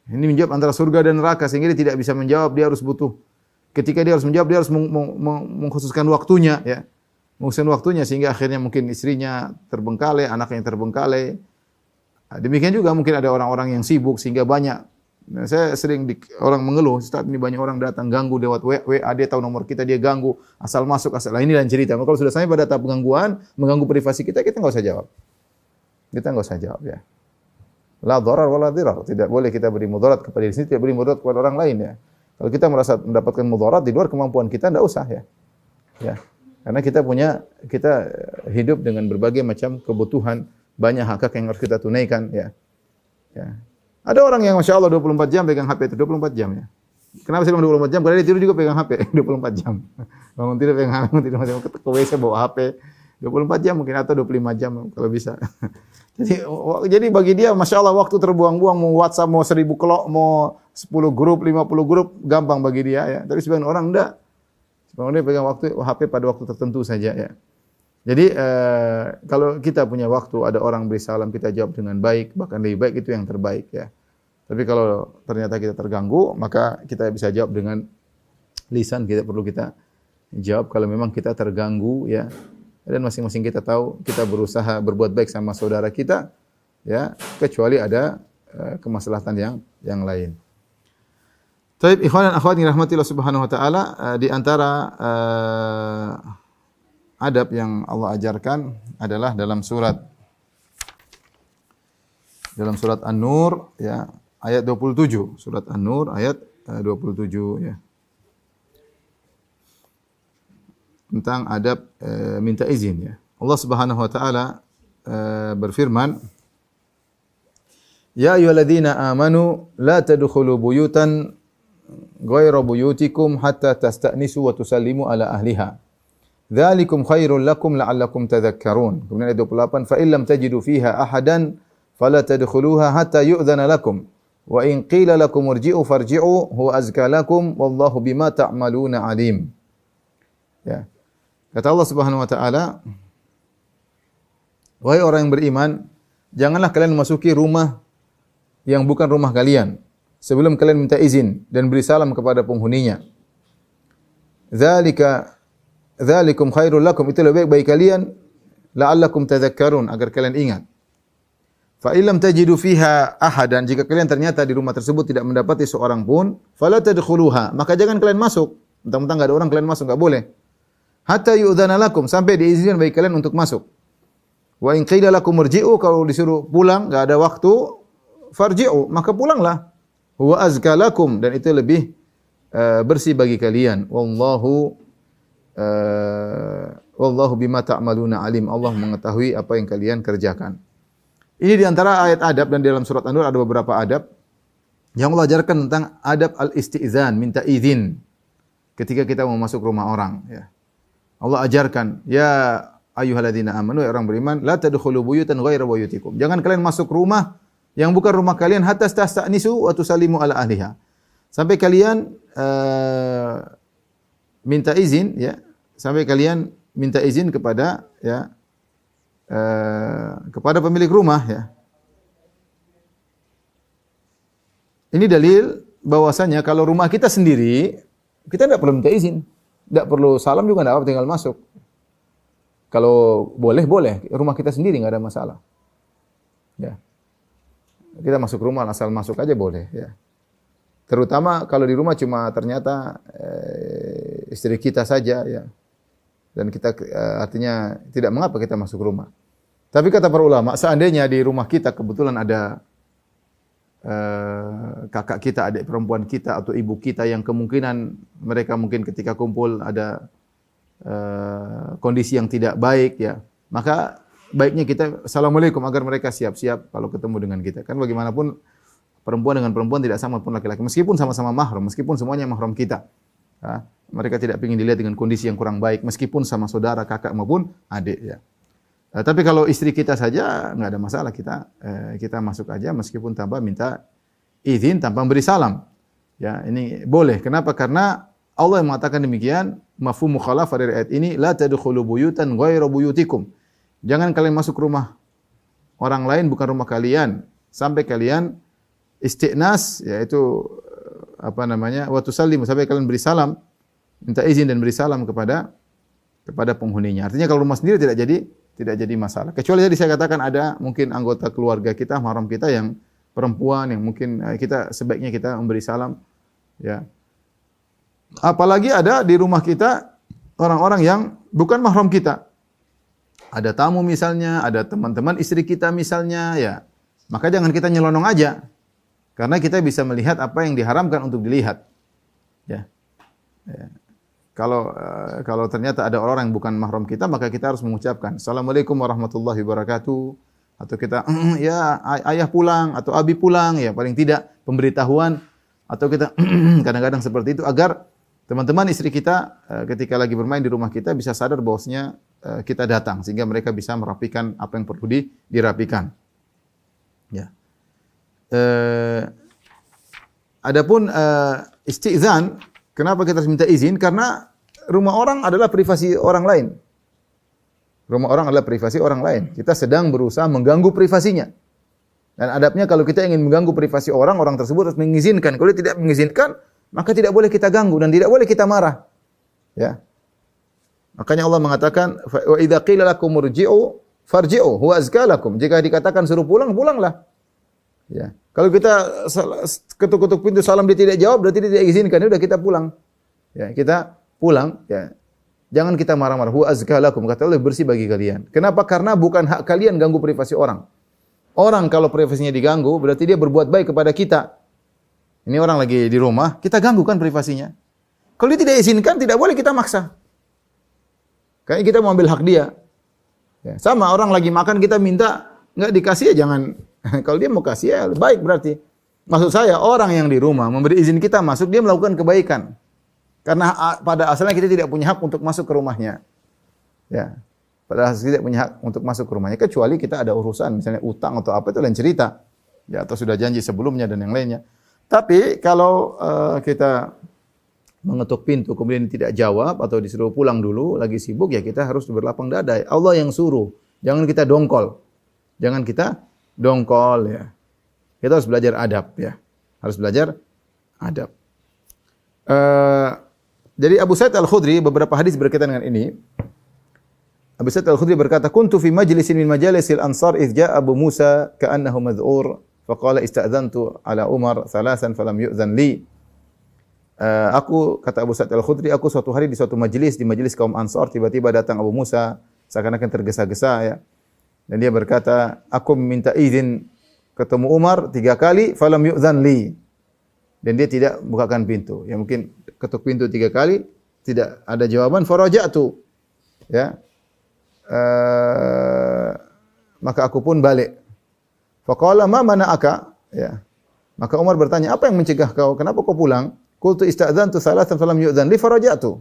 Ini menjawab antara surga dan neraka sehingga dia tidak bisa menjawab, dia harus butuh. Ketika dia harus menjawab, dia harus mengkhususkan waktunya, ya. Mengkhususkan waktunya sehingga akhirnya mungkin istrinya terbengkalai, anaknya terbengkalai. Demikian juga mungkin ada orang-orang yang sibuk sehingga banyak. Nah, saya sering orang mengeluh, Ustaz ini banyak orang datang ganggu lewat WA, dia tahu nomor kita, dia ganggu, asal masuk, asal ini dan cerita. Maka kalau sudah sampai pada tahap gangguan, mengganggu privasi kita enggak usah jawab. Ya. La dharar wala dhirar. Tidak boleh kita beri mudarat kepada diri sendiri, tidak beri mudarat kepada orang lain, ya. Kalau kita merasa mendapatkan mudarat di luar kemampuan kita, enggak usah, ya. Ya. Karena kita hidup dengan berbagai macam kebutuhan, banyak hak yang harus kita tunaikan, ya. Ya. Ada orang yang Masya Allah 24 jam pegang HP itu, 24 jam, ya. Kenapa saya bilang 24 jam? Karena dia tidur juga pegang HP 24 jam. Bangun tidur pegang HP, ke WC bawa HP 24 jam mungkin atau 25 jam kalau bisa. Jadi bagi dia Masya Allah waktu terbuang-buang, mau WhatsApp, mau 1000 kelok, mau 10 grup, 50 grup, gampang bagi dia, ya. Tapi sebagian orang enggak. Sebagian dia pegang HP pada waktu tertentu saja, ya. Jadi kalau kita punya waktu, ada orang beri salam, kita jawab dengan baik, bahkan lebih baik itu yang terbaik, ya. Tapi kalau ternyata kita terganggu, maka kita bisa jawab dengan lisan, perlu kita jawab kalau memang kita terganggu, ya. Dan masing-masing kita tahu kita berusaha berbuat baik sama saudara kita, ya, kecuali ada kemaslahatan yang lain. Baik, ikhwan dan akhwat yang rahmatillah subhanahu wa taala, di antara adab yang Allah ajarkan adalah dalam surat An-Nur, ya, ayat 27. Surat An-Nur ayat 27, ya. Tentang adab minta izin, ya. Allah Subhanahu wa taala berfirman, "Ya ayyuhalladzina amanu la tadkhulu buyutan ghayra buyutikum hatta tasta'nisu wa tusallimu ala ahliha. Dzalikum khairul lakum la'allakum tadhakkarun." Kemudian ayat 28, "Fa illam tajidu fiha ahadan fala tadkhuluha hatta yu'dzana lakum wa in qila lakum irji'u farji'u huwa azka lakum wallahu bima ta'maluna alim." Ya. Kata Allah Subhanahu wa taala, "Wahai orang yang beriman, janganlah kalian memasuki rumah yang bukan rumah kalian sebelum kalian minta izin dan beri salam kepada penghuninya. Dzalikum khairul lakum, itu lebih baik bagi kalian, la'allakum tadhakkarun, agar kalian ingat. Fa illam tajidu fiha ahadan, jika kalian ternyata di rumah tersebut tidak mendapati seorang pun, fala tadkhuluha, maka jangan kalian masuk. Mentang-mentang enggak ada orang kalian masuk, enggak boleh. Hatta yu'dzana lakum, sampai diizinkan bagi kalian untuk masuk. Wa in qila lakum irji'u, kalau disuruh pulang enggak ada waktu, farji'u, maka pulanglah. Huwa azka lakum, dan itu lebih bersih bagi kalian. Wallahu bima ta'maluna alim. Allah mengetahui apa yang kalian kerjakan. Ini di antara ayat adab, dan di dalam surat An-Nur ada beberapa adab yang Allah ajarkan tentang adab al-istizan, minta izin ketika kita mau masuk rumah orang, ya. Allah ajarkan, ya ayyuhalladzina amanu, ya orang beriman, la tadkhulu buyutan ghaira buyutikum. Jangan kalian masuk rumah yang bukan rumah kalian, hatta tasta'nisu wa tusallimu ala ahliha. Sampai kalian minta izin, ya. Sampai kalian minta izin kepada, ya, kepada pemilik rumah, ya. Ini dalil bahwasanya kalau rumah kita sendiri, kita tidak perlu minta izin. Tidak perlu salam juga, tidak apa, tinggal masuk. Kalau boleh, boleh. Rumah kita sendiri nggak ada masalah. Ya. Kita masuk rumah, asal masuk aja boleh. Ya. Terutama kalau di rumah cuma ternyata istri kita saja, ya. Dan kita artinya tidak mengapa kita masuk rumah. Tapi kata para ulama, seandainya di rumah kita kebetulan ada kakak kita, adik perempuan kita, atau ibu kita yang kemungkinan mereka mungkin ketika kumpul ada kondisi yang tidak baik, ya, maka baiknya kita assalamualaikum agar mereka siap-siap kalau ketemu dengan kita. Kan bagaimanapun perempuan dengan perempuan tidak sama pun laki-laki, meskipun sama-sama mahram, meskipun semuanya mahram kita, ya, mereka tidak ingin dilihat dengan kondisi yang kurang baik, meskipun sama saudara, kakak maupun adik, ya. Tapi kalau istri kita saja nggak ada masalah, kita masuk aja meskipun tanpa minta izin, tanpa beri salam. Ya, ini boleh. Kenapa? Karena Allah yang mengatakan demikian, mafhum mukhalafah dari ayat ini, la tadkhulu buyutan ghayra buyutikum. Jangan kalian masuk rumah orang lain bukan rumah kalian sampai kalian isti'nas, yaitu apa namanya? Wa tusallimu, sampai kalian beri salam, minta izin dan beri salam kepada penghuninya. Artinya kalau rumah sendiri tidak jadi masalah. Kecuali tadi saya katakan ada mungkin anggota keluarga kita, mahram kita yang perempuan, yang mungkin kita sebaiknya kita memberi salam, ya. Apalagi ada di rumah kita orang-orang yang bukan mahram kita. Ada tamu misalnya, ada teman-teman istri kita misalnya, ya. Maka jangan kita nyelonong aja. Karena kita bisa melihat apa yang diharamkan untuk dilihat. Ya. Ya. Kalau ternyata ada orang yang bukan mahram kita, maka kita harus mengucapkan Assalamualaikum warahmatullahi wabarakatuh, atau kita ya ayah pulang atau abi pulang, ya, paling tidak pemberitahuan, atau kita kadang-kadang seperti itu agar teman-teman istri kita ketika lagi bermain di rumah kita bisa sadar bahwasanya kita datang, sehingga mereka bisa merapikan apa yang perlu dirapikan. Ya. Adapun istizan, kenapa kita harus minta izin? Karena rumah orang adalah privasi orang lain. Rumah orang adalah privasi orang lain. Kita sedang berusaha mengganggu privasinya. Dan adabnya kalau kita ingin mengganggu privasi orang, orang tersebut harus mengizinkan. Kalau tidak mengizinkan, maka tidak boleh kita ganggu dan tidak boleh kita marah. Ya. Makanya Allah mengatakan, wa idza qila lakum irji'u farji'u huwa azka lakum. Jika dikatakan suruh pulang, pulanglah. Ya. Kalau kita ketuk-ketuk pintu salam dia tidak jawab, berarti dia tidak izinkan, udah kita pulang. Ya, kita pulang, ya. Jangan kita marah-marah. Huwa azka lakum, kata Allah, bersih bagi kalian. Kenapa? Karena bukan hak kalian ganggu privasi orang. Orang kalau privasinya diganggu, berarti dia berbuat baik kepada kita. Ini orang lagi di rumah, kita ganggu kan privasinya. Kalau dia tidak izinkan, tidak boleh kita maksa. Kayak kita mau ambil hak dia. Ya, sama orang lagi makan kita minta enggak dikasih ya jangan. Kalau dia mau kasih ya baik berarti. Maksud saya orang yang di rumah memberi izin kita masuk dia melakukan kebaikan. Karena pada asalnya kita tidak punya hak untuk masuk ke rumahnya. Ya. Pada asalnya tidak punya hak untuk masuk ke rumahnya kecuali kita ada urusan misalnya utang atau apa itu lain cerita. Ya atau sudah janji sebelumnya dan yang lainnya. Tapi kalau kita mengetuk pintu kemudian tidak jawab atau disuruh pulang dulu lagi sibuk ya kita harus berlapang dada. Allah yang suruh. Jangan kita dongkol. Jangan kita dongkol ya. Kita harus belajar adab ya. Harus belajar adab. Jadi Abu Sa'id Al-Khudri beberapa hadis berkaitan dengan ini. Abu Sa'id Al-Khudri berkata, "Kuntu fi majlisin min majalisil Ansar idh ja'a Abu Musa ka'annahu madh'ur, faqala ista'dhantu ala Umar thalathan falam yu'dhan li." Aku kata Abu Sa'id Al-Khudri, aku suatu hari di suatu majelis di majelis kaum Ansar tiba-tiba datang Abu Musa seakan-akan tergesa-gesa ya. Dan dia berkata, "Aku minta izin ketemu Umar 3 kali, falam yu'dhan li." Dan dia tidak bukakan pintu. Ya mungkin ketuk pintu 3 kali, tidak ada jawaban, faraja'tu. Ya. Maka aku pun balik. Faqala ma mana'aka? Ya. Maka Umar bertanya, "Apa yang mencegah kau? Kenapa kau pulang?" Qultu ista'dzantu thalathan falam yu'dhan li faraja'tu.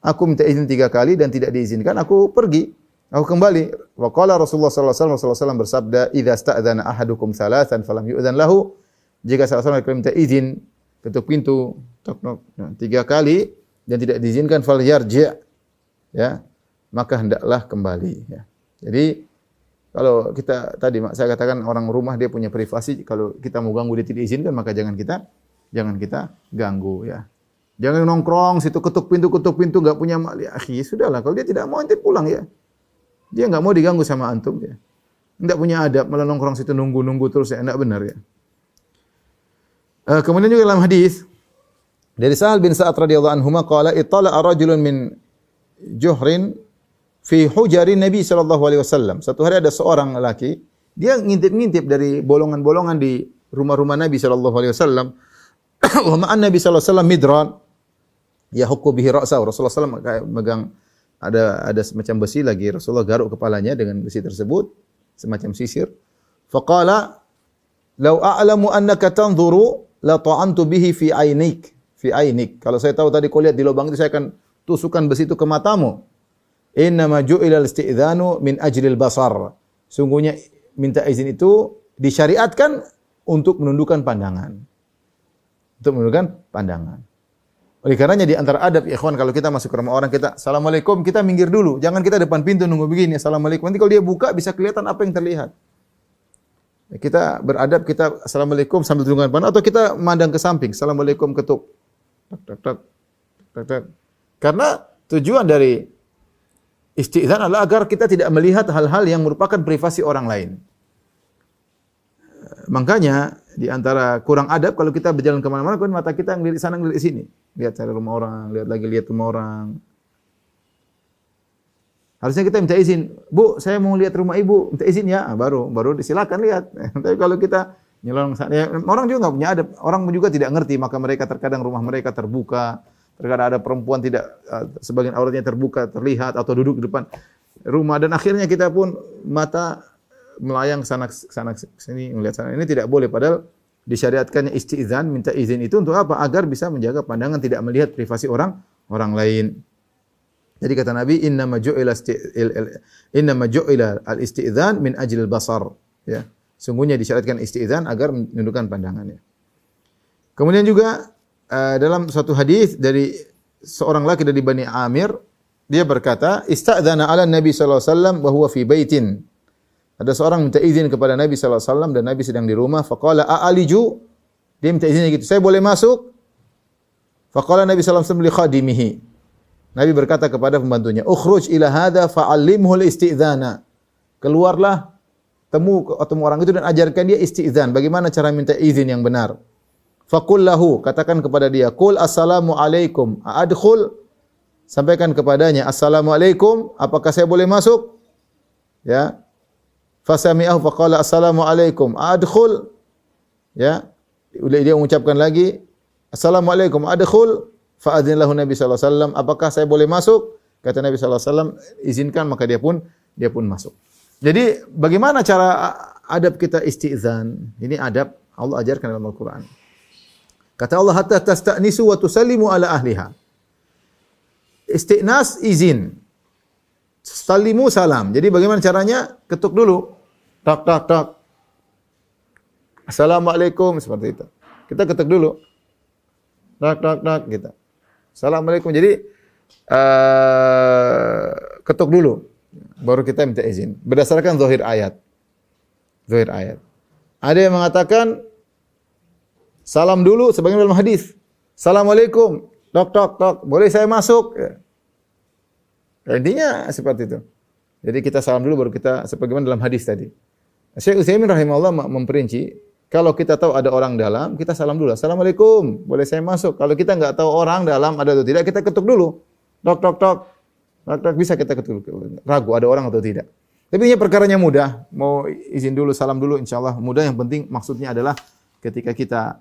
Aku minta izin 3 kali dan tidak diizinkan, aku pergi. Aku kembali. Wa qala Rasulullah sallallahu alaihi wasallam bersabda, "Idza sta'dzana ahadukum thalathan falam yu'dhan lahu." Jika salah seorang minta izin ketuk pintu tok tok 3 kali dan tidak diizinkan fal yarji', ya, maka hendaklah kembali ya. Jadi kalau kita tadi saya katakan orang rumah dia punya privasi, kalau kita mau ganggu dia tidak izinkan maka jangan kita ganggu ya. Jangan nongkrong situ ketuk pintu enggak punya mak ya, akhi, sudahlah kalau dia tidak mau ente pulang ya. Dia enggak mau diganggu sama antum ya. Enggak punya adab malah nongkrong situ nunggu terus ya, enggak benar ya. Kemudian juga dalam hadis dari Sahal bin Sa'ad radhiyallahu anhu qala ittala'a rajulun min juhrin fi hujarin Nabi sallallahu alaihi wasallam. Satu hari ada seorang lelaki, dia ngintip-ngintip dari bolongan-bolongan di rumah-rumah Nabi sallallahu alaihi wasallam. Wa ma'an Nabi sallallahu alaihi wasallam midran yahukku bihi ra'sahu. Rasulullah sallallahu alaihi wasallam megang ada semacam besi lagi, Rasulullah garuk kepalanya dengan besi tersebut, semacam sisir. Faqala law a'lamu annaka tanzuru la ta'antu bihi fi ainik. Kalau saya tahu tadi kau lihat di lubang itu saya akan tusukkan besi itu ke matamu. Innama ju'ila al-isti'dzanu min ajlil basar. Sungguhnya minta izin itu disyariatkan untuk menundukkan pandangan. Oleh karenanya di antara adab ya ikhwan kalau kita masuk ke rumah orang kita assalamualaikum kita minggir dulu. Jangan kita depan pintu nunggu begini assalamualaikum. Nanti kalau dia buka bisa kelihatan apa yang terlihat. Kita beradab, kita assalamualaikum sambil tunggangan pandang atau kita mandang ke samping, assalamualaikum ketuk. Tak. Karena tujuan dari isti'dzan adalah agar kita tidak melihat hal-hal yang merupakan privasi orang lain. Makanya di antara kurang adab kalau kita berjalan kemana-mana, kan mata kita ngelihat sana ngelihat sini, lihat cari rumah orang, lihat rumah orang. Harusnya kita minta izin, "Bu, saya mau lihat rumah ibu." Minta izin ya, baru disilakan lihat. Tapi kalau kita nyelonong sana, ya, orang juga enggak punya adab. Orang juga tidak ngerti, maka mereka terkadang rumah mereka terbuka. Terkadang ada perempuan tidak sebagian auratnya terbuka, terlihat atau duduk di depan rumah dan akhirnya kita pun mata melayang sana sini melihat sana. Ini tidak boleh padahal disyariatkannya isti'dzan, minta izin itu untuk apa? Agar bisa menjaga pandangan tidak melihat privasi orang lain. Jadi kata Nabi, innama ju'ila al-isti'dzan min ajlil basar. Ya. Sungguhnya disyariatkan isti'dzan agar menundukkan pandangannya. Kemudian juga dalam suatu hadis dari seorang laki dari Bani Amir, dia berkata, ista'dzana 'ala Nabi sallallahu alaihi wasallam wa huwa fi baitin. Ada seorang minta izin kepada Nabi sallallahu alaihi wasallam dan Nabi sedang di rumah, faqala a'aliju. Dia minta izinnya gitu, "Saya boleh masuk?" Faqala Nabi sallallahu alaihi wasallam li khadimihi. Nabi berkata kepada pembantunya, "Ukhruj ila hadza fa'allimhu al-isti'dzana." Keluarlah temu orang itu dan ajarkan dia isti'dzan, bagaimana cara minta izin yang benar. Faqul lahu, katakan kepada dia, "Qul assalamu alaikum, adkhul." Sampaikan kepadanya, "Assalamualaikum, apakah saya boleh masuk?" Ya. Fasami'ahu faqala assalamu alaikum, adkhul. Ya. Dia mengucapkan lagi, "Assalamualaikum, adkhul." Fa'adzin lahu Nabi sallallahu alaihi wasallam, apakah saya boleh masuk? Kata Nabi sallallahu alaihi wasallam, izinkan, maka dia pun dia pun masuk. Jadi bagaimana cara adab kita istizan? Ini adab Allah ajarkan dalam Al-Quran. Kata Allah, hatta tasta'nisu wa tusallimu ala ahliha. Isti'nas izin. Sallimu salam. Jadi bagaimana caranya? Ketuk dulu. Tak tak tak. Assalamualaikum, seperti itu. Kita ketuk dulu. Tak tak tak kita. Assalamualaikum. Jadi ketuk dulu. Baru kita minta izin. Berdasarkan zahir ayat. Zahir ayat. Ada yang mengatakan salam dulu sebagaimana dalam hadis. Assalamualaikum. Tok tok tok. Boleh saya masuk? Ya. Intinya seperti itu. Jadi kita salam dulu baru kita sebagaimana dalam hadis tadi. Syekh Utsaimin rahimahullah memperinci, kalau kita tahu ada orang dalam, kita salam dulu. Assalamualaikum. Boleh saya masuk? Kalau kita enggak tahu orang dalam ada atau tidak, kita ketuk dulu. Tok tok tok. Tok tok bisa kita ketuk. Ragu ada orang atau tidak. Tapi ini perkaranya mudah. Mau izin dulu, salam dulu, insyaallah mudah. Yang penting maksudnya adalah ketika kita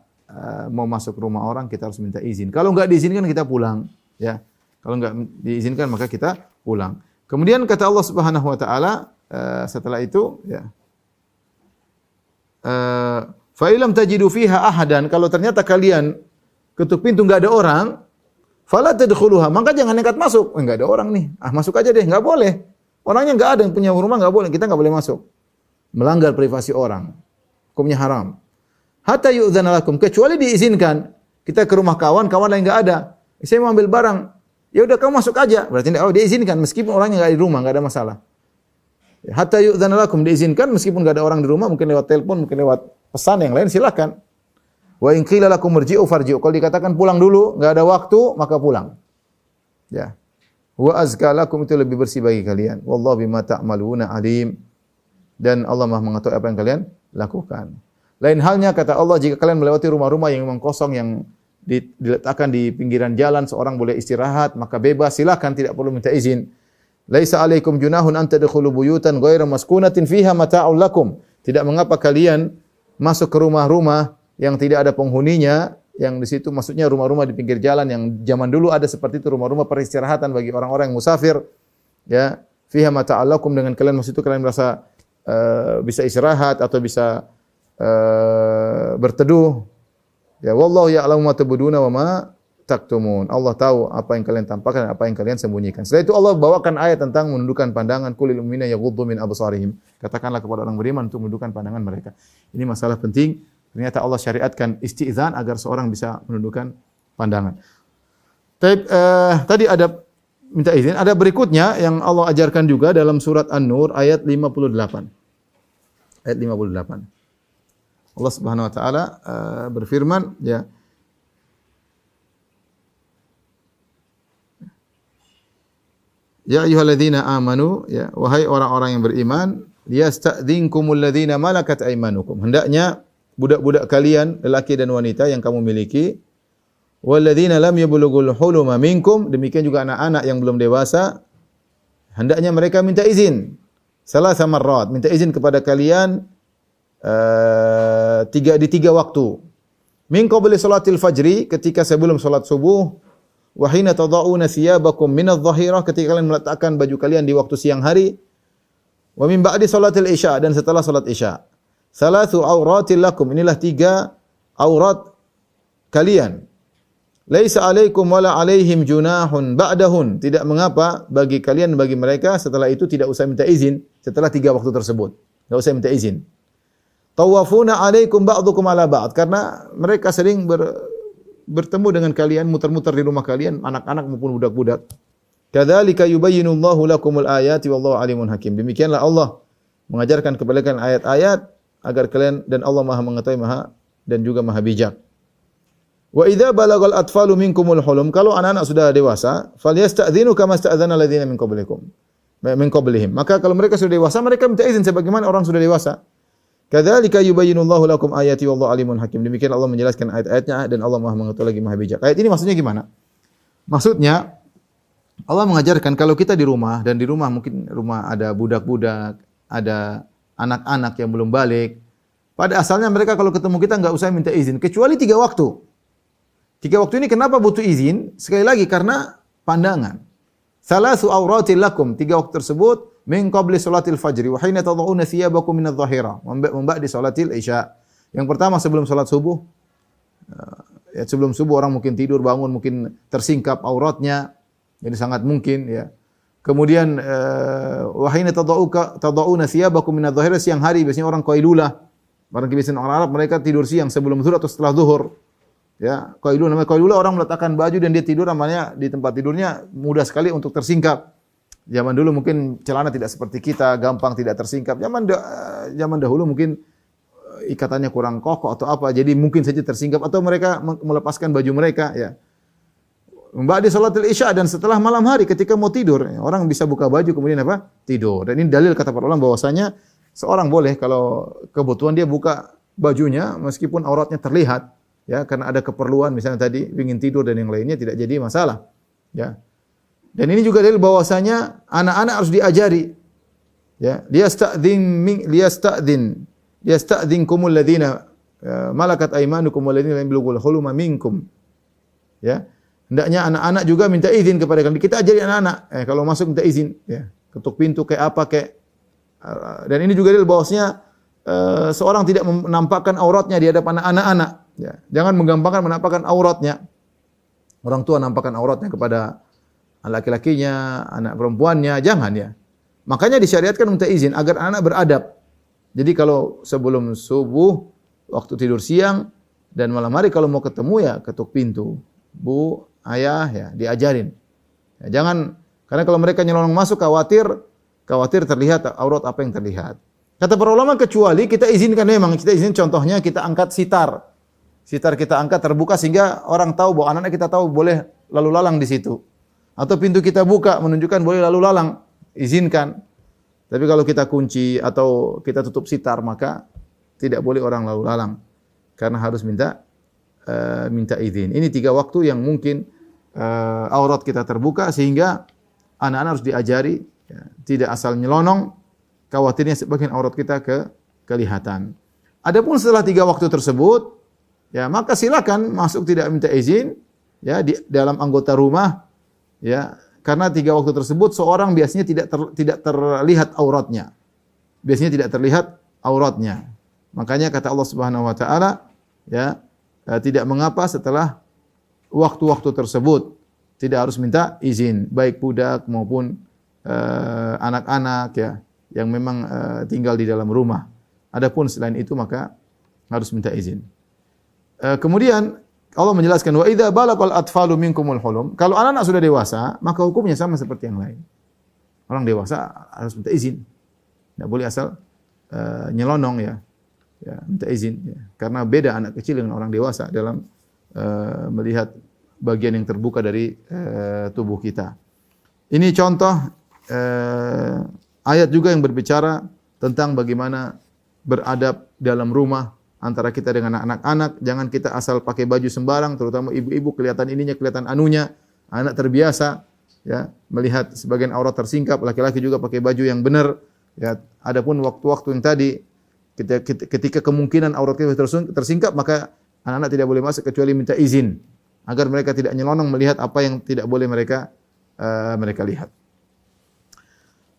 mau masuk rumah orang, kita harus minta izin. Kalau enggak diizinkan, kita pulang. Ya. Kalau enggak diizinkan, maka kita pulang. Kemudian kata Allah Subhanahu wa taala setelah itu ya. Fa illam tajidu fiha ahadan, kalau ternyata kalian ketuk pintu enggak ada orang, fala tadkhuluha, maka jangan nekat masuk. Enggak ada orang nih. Masuk aja deh, enggak boleh. Orangnya enggak ada, yang punya rumah enggak boleh, kita enggak boleh masuk. Melanggar privasi orang. Hukumnya haram. Hatta yu'dzana lakum, kecuali diizinkan. Kita ke rumah kawan lain enggak ada. Saya mau ambil barang. Ya udah kamu masuk aja. Berarti diizinkan meskipun orangnya enggak di rumah, enggak ada masalah. Hatta yu'dzana lakum, diizinkan meskipun enggak ada orang di rumah, mungkin lewat telepon, mungkin lewat pesan yang lain, silakan. Wa in qila lakum irji'u farji'u. Kalau dikatakan pulang dulu, enggak ada waktu, maka pulang. Ya. Wa azka lakum, itu lebih bersih bagi kalian. Wallahu bima ta'maluna alim. Dan Allah Maha mengetahui apa yang kalian lakukan. Lain halnya kata Allah, jika kalian melewati rumah-rumah yang memang kosong, yang diletakkan di pinggiran jalan, seorang boleh istirahat, maka bebas, silakan, tidak perlu minta izin. Laisa alaikum junahun an tadkhulu buyutan ghairu maskunatin fiha mata'ul lakum. Tidak mengapa kalian masuk ke rumah-rumah yang tidak ada penghuninya, yang di situ maksudnya rumah-rumah di pinggir jalan yang zaman dulu ada seperti itu, rumah-rumah peristirahatan bagi orang-orang yang musafir. Ya, fiha mata'ul lakum, dengan kalian maksud itu kalian merasa bisa istirahat atau bisa berteduh. Ya, wallahu ya'lamu ma tubduna wa ma taktumun. Allah tahu apa yang kalian tampakkan dan apa yang kalian sembunyikan. Setelah itu Allah bawakan ayat tentang menundukkan pandangan, qulil mu'minina yaghuddu min absarihim. Katakanlah kepada orang beriman untuk menundukkan pandangan mereka. Ini masalah penting. Ternyata Allah syariatkan istizan agar seorang bisa menundukkan pandangan. Tadi ada minta izin, ada berikutnya yang Allah ajarkan juga dalam surat An-Nur ayat 58. Ayat 58. Allah Subhanahu wa taala berfirman, ya. Ya ayyuhalladzina amanu, ya, wahai orang-orang yang beriman, liyasta'dzinkumul ladzina malakat aymanukum. Hendaknya budak-budak kalian, lelaki dan wanita yang kamu miliki, walladzina lam yablughul huluma minkum, demikian juga anak-anak yang belum dewasa, hendaknya mereka minta izin. Salasa marrat, minta izin kepada kalian tiga waktu. Min qabli salatil fajri, ketika sebelum salat subuh, wa hina tada'una thiyabakum min adh-dhahirah, ketika kalian meletakkan baju kalian di waktu siang hari, wa min ba'di salatil isya, dan setelah salat isya. Salasu auratil lakum, inilah 3 aurat kalian. Laisa alaikum wala alaihim junahun ba'dahun, tidak mengapa bagi kalian bagi mereka setelah itu tidak usah minta izin setelah 3 waktu tersebut. Enggak usah minta izin. Tawafuna alaikum ba'dukum ala ba'd, karena mereka sering bertemu dengan kalian, muter-muter di rumah kalian, anak-anak maupun budak-budak. Kadzalika yubayyinullahu lakumul ayati wallahu alimun hakim. Demikianlah Allah mengajarkan kepada kalian ayat-ayat agar kalian, dan Allah Maha mengetahui dan juga Maha bijak. Wa idza balagal atfalu minkumul hulum, kalau anak-anak sudah dewasa, falyasta'dzinu kama sta'dzana alladziina min qablihim. Maka kalau mereka sudah dewasa, mereka minta izin sebagaimana orang sudah dewasa. Kadzalika yubayyinullahu lakum ayati wallahu alimun hakim. Demikian Allah menjelaskan ayat-ayatnya dan Allah Maha mengetahui lagi Maha bijak. Ayat ini maksudnya gimana? Maksudnya Allah mengajarkan kalau kita di rumah, dan di rumah mungkin rumah ada budak-budak, ada anak-anak yang belum balik. Pada asalnya mereka kalau ketemu kita enggak usah minta izin, kecuali 3 waktu. 3 waktu ini kenapa butuh izin? Sekali lagi karena pandangan. Salasu auratil lakum, 3 waktu tersebut min qabli salatil fajri wa hina tad'una thiyabakum min adh-dhahira wa ba'di salatil isya. Yang pertama sebelum salat subuh, ya sebelum subuh orang mungkin tidur, bangun, mungkin tersingkap auratnya, jadi sangat mungkin ya. Kemudian wa hina tad'una thiyabakum min adh-dhahira, siang hari biasanya orang qailulah. Orang kebiasaan orang Arab mereka tidur siang sebelum zuhur atau setelah zuhur. Ya, qailulah, namanya qailulah orang meletakkan baju dan dia tidur, namanya di tempat tidurnya mudah sekali untuk tersingkap. Zaman dulu mungkin celana tidak seperti kita, gampang tidak tersingkap. Zaman dahulu mungkin ikatannya kurang kokoh atau apa, jadi mungkin saja tersingkap atau mereka melepaskan baju mereka ya. Ba'da salatul isya, dan setelah malam hari ketika mau tidur, orang bisa buka baju kemudian apa? Tidur. Dan ini dalil kata para ulama bahwasanya seorang boleh kalau kebutuhan dia buka bajunya meskipun auratnya terlihat ya, karena ada keperluan misalnya tadi ingin tidur dan yang lainnya, tidak jadi masalah ya. Dan ini juga dalil bahwasanya anak-anak harus diajari ya, liyasta'dzinkumul ladzina malakat aymanukum wal ladzina lam yablughul huluma minkum ya. Hendaknya anak-anak juga minta izin kepada kalian. Kita ajari anak-anak kalau masuk minta izin ya, ketuk pintu kayak apa kayak. Dan ini juga dalil bahwasanya seorang tidak menampakkan auratnya di hadapan anak-anak ya. Jangan menggampangkan menampakkan auratnya. Orang tua nampakkan auratnya kepada laki-lakinya, anak perempuannya, jangan ya. Makanya disyariatkan minta izin agar anak beradab. Jadi kalau sebelum subuh, waktu tidur siang, dan malam hari kalau mau ketemu ya ketuk pintu. Bu, ayah ya, diajarin. Ya, jangan, karena kalau mereka nyelonong masuk khawatir terlihat aurat apa yang terlihat. Kata para ulama kecuali kita izinkan, memang kita izin, contohnya kita angkat sitar. Sitar kita angkat terbuka sehingga orang tahu bahwa anak-anak kita tahu boleh lalu lalang di situ. Atau pintu kita buka menunjukkan boleh lalu lalang, izinkan. Tapi kalau kita kunci atau kita tutup sitar maka tidak boleh orang lalu lalang karena harus minta izin. Ini 3 waktu yang mungkin aurat kita terbuka sehingga anak-anak harus diajari ya, tidak asal nyelonong, khawatirnya sebagian aurat kita kelihatan. Adapun setelah 3 waktu tersebut ya maka silakan masuk tidak minta izin ya di dalam anggota rumah ya, karena 3 waktu tersebut seorang biasanya tidak terlihat auratnya. Biasanya tidak terlihat auratnya. Makanya kata Allah Subhanahu wa taala ya, tidak mengapa setelah waktu-waktu tersebut tidak harus minta izin, baik budak maupun anak-anak ya yang memang tinggal di dalam rumah. Adapun selain itu maka harus minta izin. Kemudian Allah menjelaskan wa idza balaqal atfalu minkumul hulum. Kalau anak-anak sudah dewasa, maka hukumnya sama seperti yang lain. Orang dewasa harus minta izin. Tidak boleh asal nyelonong ya. Ya, minta izin ya. Karena beda anak kecil dengan orang dewasa dalam melihat bagian yang terbuka dari tubuh kita. Ini contoh ayat juga yang berbicara tentang bagaimana beradab dalam rumah antara kita dengan anak-anak. Jangan kita asal pakai baju sembarang, terutama ibu-ibu kelihatan ininya, kelihatan anunya. Anak terbiasa ya melihat sebagian aurat tersingkap, laki-laki juga pakai baju yang benar ya. Adapun waktu-waktu yang tadi ketika kemungkinan aurat kita tersingkap, maka anak-anak tidak boleh masuk kecuali minta izin agar mereka tidak nyelonong melihat apa yang tidak boleh mereka lihat.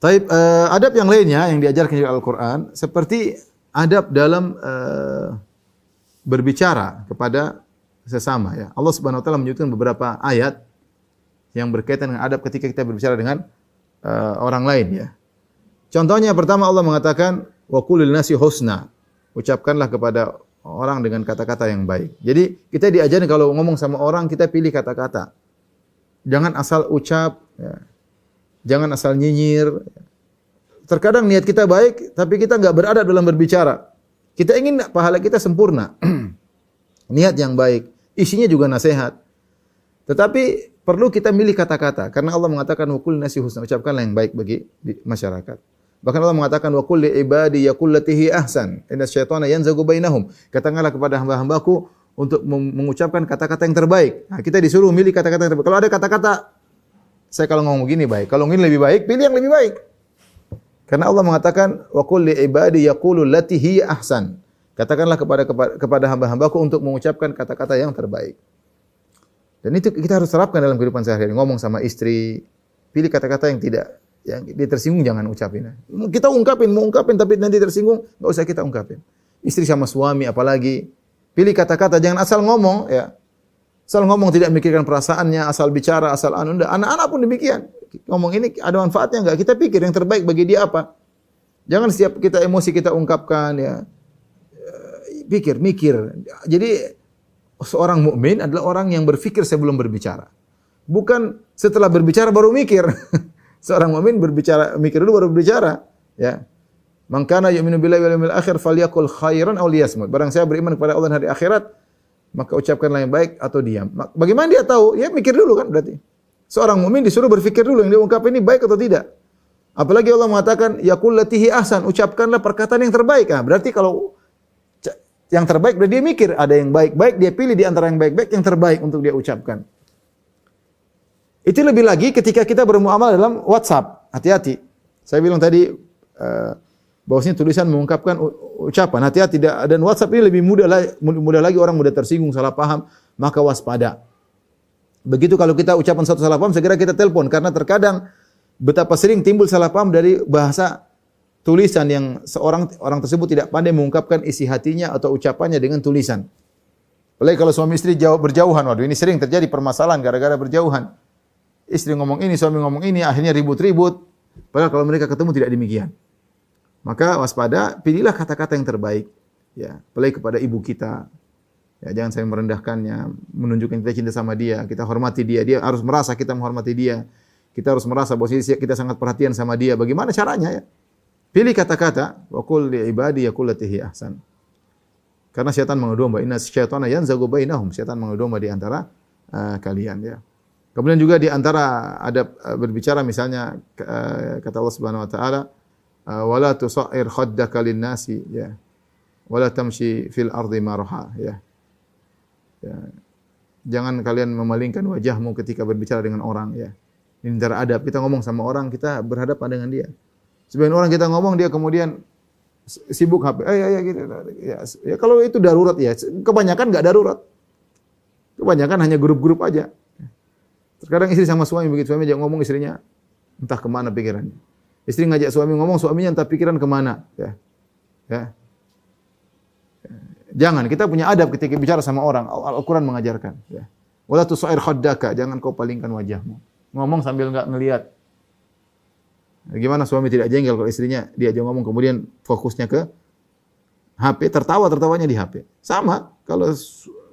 Taib, adab yang lainnya yang diajarkan di Al-Quran seperti adab dalam berbicara kepada sesama ya. Allah Subhanahu wa taala menyebutkan beberapa ayat yang berkaitan dengan adab ketika kita berbicara dengan orang lain ya. Contohnya pertama Allah mengatakan wa qul lin nasi husna. Ucapkanlah kepada orang dengan kata-kata yang baik. Jadi kita diajarin kalau ngomong sama orang kita pilih kata-kata. Jangan asal ucap ya. Jangan asal nyinyir. Terkadang niat kita baik, tapi kita enggak beradab dalam berbicara. Kita ingin pahala kita sempurna. Niat yang baik, isinya juga nasihat. Tetapi perlu kita milih kata-kata karena Allah mengatakan wa qul nasi husna, ucapkanlah yang baik bagi masyarakat. Bahkan Allah mengatakan wa qul li ibadi yaqul latihi ahsan, inna syaitana yanzagu bainahum. Katakanlah kepada hamba-hambaku untuk mengucapkan kata-kata yang terbaik. Nah, kita disuruh milih kata-kata yang terbaik. Kalau ada kata-kata saya kalau ngomong begini baik, kalau ingin lebih baik, pilih yang lebih baik. Karena Allah mengatakan wa qul li ibadi yaqulu allati hiya ahsan. Katakanlah kepada hamba-hambaku untuk mengucapkan kata-kata yang terbaik. Dan itu kita harus terapkan dalam kehidupan sehari-hari. Ngomong sama istri, pilih kata-kata yang yang dia tersinggung jangan ucapin. Kita mau ungkapin tapi nanti tersinggung, enggak usah kita ungkapin. Istri sama suami apalagi, pilih kata-kata, jangan asal ngomong ya. Asal ngomong tidak memikirkan perasaannya, asal bicara, asal anak-anak pun demikian. Ngomong ini ada manfaatnya enggak? Kita pikir yang terbaik bagi dia apa. Jangan setiap kita emosi kita ungkapkan ya. Mikir. Jadi seorang mukmin adalah orang yang berpikir sebelum berbicara. Bukan setelah berbicara baru mikir. Seorang mukmin mikir dulu baru berbicara, ya. Man kana yu'minu billahi wal yawmil akhir falyakul khairan aw liyasmut. Barang saya beriman kepada Allah dan hari akhirat, maka ucapkanlah yang baik atau diam. Bagaimana dia tahu? Ya mikir dulu kan berarti. Seorang mukmin disuruh berpikir dulu yang dia ungkap ini baik atau tidak. Apalagi Allah mengatakan yaqul latihi ahsan, ucapkanlah perkataan yang terbaik. Nah, berarti kalau yang terbaik berarti dia mikir, ada yang baik-baik dia pilih di antara yang baik-baik yang terbaik untuk dia ucapkan. Itu lebih lagi ketika kita bermuamalah dalam WhatsApp. Hati-hati. Saya bilang tadi bahwasanya tulisan mengungkapkan ucapan. Hati-hati, dan WhatsApp ini lebih mudah lagi orang mudah tersinggung, salah paham, maka waspada. Begitu kalau kita ucapan satu salah paham, segera kita telepon karena terkadang betapa sering timbul salah paham dari bahasa tulisan yang orang tersebut tidak pandai mengungkapkan isi hatinya atau ucapannya dengan tulisan. Apalagi kalau suami istri berjauhan, waduh ini sering terjadi permasalahan gara-gara berjauhan. Istri ngomong ini, suami ngomong ini, akhirnya ribut-ribut. Padahal kalau mereka ketemu tidak demikian. Maka waspada, pilihlah kata-kata yang terbaik. Ya, apalagi kepada ibu kita. Ya, jangan saya merendahkannya, menunjukkan kita cinta sama dia, kita hormati dia. Dia harus merasa kita menghormati dia. Kita harus merasa bahwa kita sangat perhatian sama dia. Bagaimana caranya ya? Pilih kata-kata, wa qul li ibadi yaqul latihi ahsan. Karena syaitan mengadu domba, inna syaitana yanzagu bainahum. Syaitan mengadu domba di antara kalian ya. Kemudian juga di antara adab berbicara misalnya kata Allah Subhanahu wa taala wala tusair khaddaka lin-nasi ya. Wala tamshi fil ardi marha ya. Ya. Jangan kalian memalingkan wajahmu ketika berbicara dengan orang ya. Ini antara adab, kita ngomong sama orang kita berhadapan dengan dia. Sebagian orang kita ngomong dia kemudian sibuk HP. Gitu. Ya kalau itu darurat ya. Kebanyakan enggak darurat. Kebanyakan hanya grup-grup aja. Terkadang istri sama suami begitu, suami ajak ngomong istrinya entah kemana pikirannya. Istri ngajak suami ngomong, suaminya entah pikiran kemana. Ya. Jangan, kita punya adab ketika bicara sama orang. Al-Quran mengajarkan. Ya. Wala tusair khaddaka, jangan kau palingkan wajahmu. Ngomong sambil enggak ngelihat. Gimana suami tidak jengkel kalau istrinya diajak ngomong kemudian fokusnya ke HP, tertawanya di HP. Sama, kalau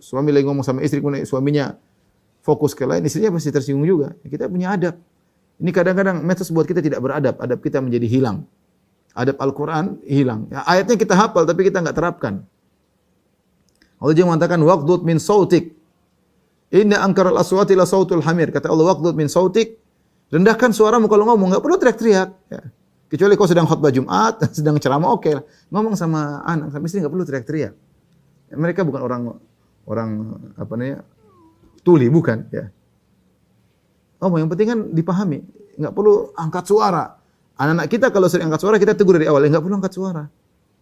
suami lagi ngomong sama istri, kemudian suaminya fokus ke lain, istrinya pasti tersinggung juga. Kita punya adab. Ini kadang-kadang medsos buat kita tidak beradab, adab kita menjadi hilang. Adab Al-Quran hilang. Ya, ayatnya kita hafal tapi kita enggak terapkan. Allah juga mengatakan waqdud min sautik. Inna ankaral aswati la sautul hamir. Kata Allah waqdud min sautik. Rendahkan suaramu kalau ngomong, enggak perlu teriak-teriak. Ya. Kecuali kau sedang khutbah Jumat, sedang ceramah, oke lah. Ngomong sama anak, sama istri enggak perlu teriak-teriak. Ya, mereka bukan orang apa namanya? Tuli, bukan ya. Yang penting kan dipahami, enggak perlu angkat suara. Anak-anak kita kalau sering angkat suara kita tegur dari awal, enggak perlu angkat suara.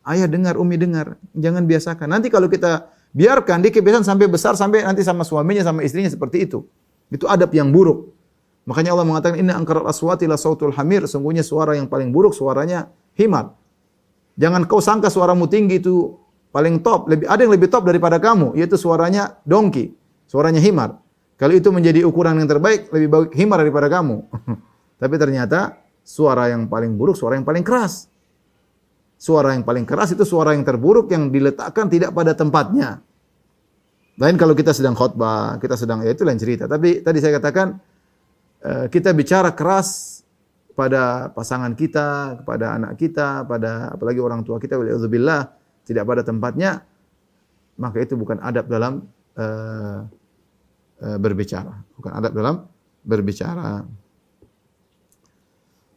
Ayah dengar, umi dengar, jangan biasakan. Nanti kalau kita biarkan dia kebiasaan sampai besar sampai nanti sama suaminya sama istrinya seperti itu. Itu adab yang buruk. Makanya Allah mengatakan inna ankaral aswati la sautul hamir, sungguhnya suara yang paling buruk suaranya himar. Jangan kau sangka suaramu tinggi itu paling top, ada yang lebih top daripada kamu, yaitu suaranya dongki. Suaranya himar. Kalau itu menjadi ukuran yang terbaik, lebih baik himar daripada kamu. Tapi ternyata suara yang paling buruk, suara yang paling keras. Suara yang paling keras itu suara yang terburuk yang diletakkan tidak pada tempatnya. Lain kalau kita sedang khutbah, kita sedang, ya itu lain cerita. Tapi tadi saya katakan, kita bicara keras pada pasangan kita, kepada anak kita, pada apalagi orang tua kita, waliyadzubillah, tidak pada tempatnya, maka itu bukan adab dalam berbicara, bukan adab dalam berbicara.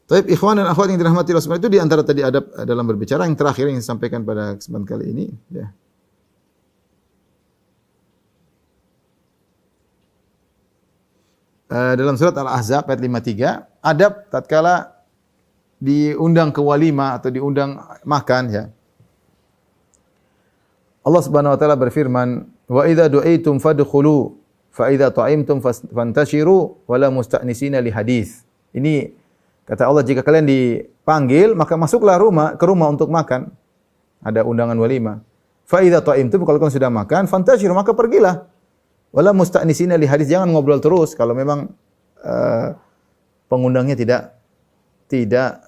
Taib ikhwan dan akhwat yang dirahmati Allah itu di antara tadi adab dalam berbicara yang terakhir yang saya sampaikan pada kesempatan kali ini ya. Dalam surat Al-Ahzab ayat 53, adab tatkala diundang ke walimah atau diundang makan ya. Allah Subhanahu wa taala berfirman, "Wa idza du'itum fadkhulu fa idza ta'imtum fantashiru wa la musta'nisina li hadits." Ini Kata Allah, jika kalian dipanggil, maka masuklah ke rumah untuk makan. Ada undangan walimah. Fa idza ta'imtum, kalau kalian sudah makan, fantashiru, maka pergilah. Wala musta'nisina li hadis, jangan ngobrol terus kalau memang pengundangnya tidak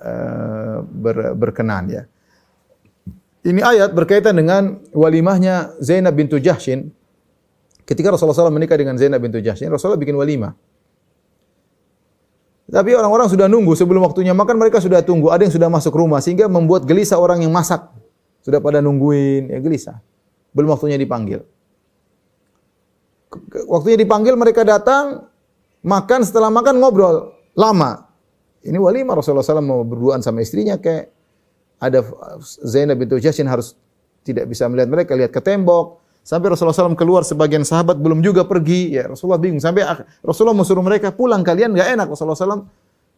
berkenan ya. Ini ayat berkaitan dengan walimahnya Zainab bintu Jahsyin. Ketika Rasulullah SAW menikah dengan Zainab bintu Jahsyin, Rasulullah bikin walimah. Tapi orang-orang sudah nunggu, sebelum waktunya makan mereka sudah tunggu. Ada yang sudah masuk rumah sehingga membuat gelisah orang yang masak. Sudah pada nungguin, ya gelisah. Belum waktunya dipanggil. Waktunya dipanggil mereka datang, makan, setelah makan ngobrol lama. Ini walimah, Rasulullah SAW mau berduaan sama istrinya, kayak ada Zainab bintu Jahsyin harus tidak bisa melihat mereka, lihat ke tembok. Sampai Rasulullah SAW keluar, sebagian sahabat belum juga pergi. Ya Rasulullah bingung. Sampai Rasulullah mau suruh mereka pulang, kalian enggak enak. Rasulullah SAW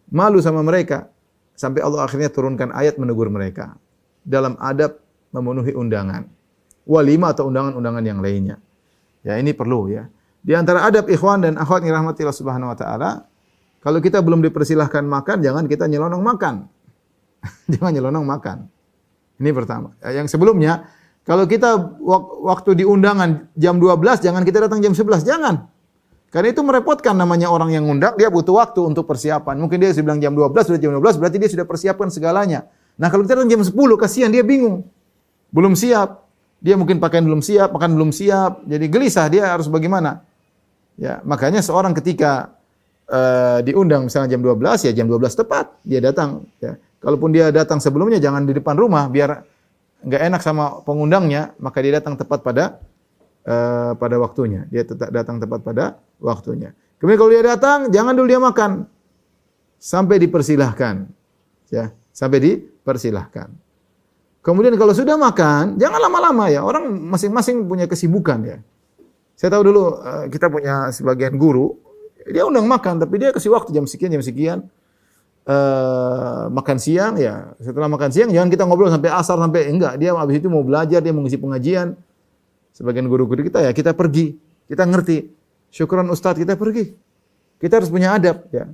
malu sama mereka. Sampai Allah akhirnya turunkan ayat menegur mereka dalam adab memenuhi undangan. Walimah atau undangan-undangan yang lainnya. Ya ini perlu ya. Di antara adab ikhwan dan akhwat yang rahmatillah subhanahu wa ta'ala, kalau kita belum dipersilahkan makan, jangan kita nyelonong makan. Jangan nyelonong makan. Ini pertama. Yang sebelumnya, kalau kita waktu di undangan jam 12, jangan kita datang jam 11. Jangan. Karena itu merepotkan, namanya orang yang ngundang, dia butuh waktu untuk persiapan. Mungkin dia bilang jam 12, sudah jam 12, berarti dia sudah persiapkan segalanya. Nah kalau kita datang jam 10, kasihan, dia bingung. Belum siap. Dia mungkin pakaian belum siap, makan belum siap. Jadi gelisah, dia harus bagaimana? Ya, makanya seorang ketika diundang misalnya jam 12, ya jam 12 tepat dia datang. Ya. Kalaupun dia datang sebelumnya, jangan di depan rumah, biar nggak enak sama pengundangnya, maka dia datang tepat pada waktunya. Dia datang tepat pada waktunya. Kemudian kalau dia datang, jangan dulu dia makan sampai dipersilahkan. Ya, sampai dipersilahkan. Kemudian kalau sudah makan, jangan lama-lama ya. Orang masing-masing punya kesibukan ya. Saya tahu dulu kita punya sebagian guru, dia undang makan, tapi dia kasih waktu jam sekian. Makan siang ya, setelah makan siang jangan kita ngobrol sampai asar, sampai enggak, dia habis itu mau belajar, dia mau ngisi pengajian. Sebagian guru-guru kita ya, kita pergi, kita ngerti. Syukran Ustadz, kita pergi. Kita harus punya adab ya.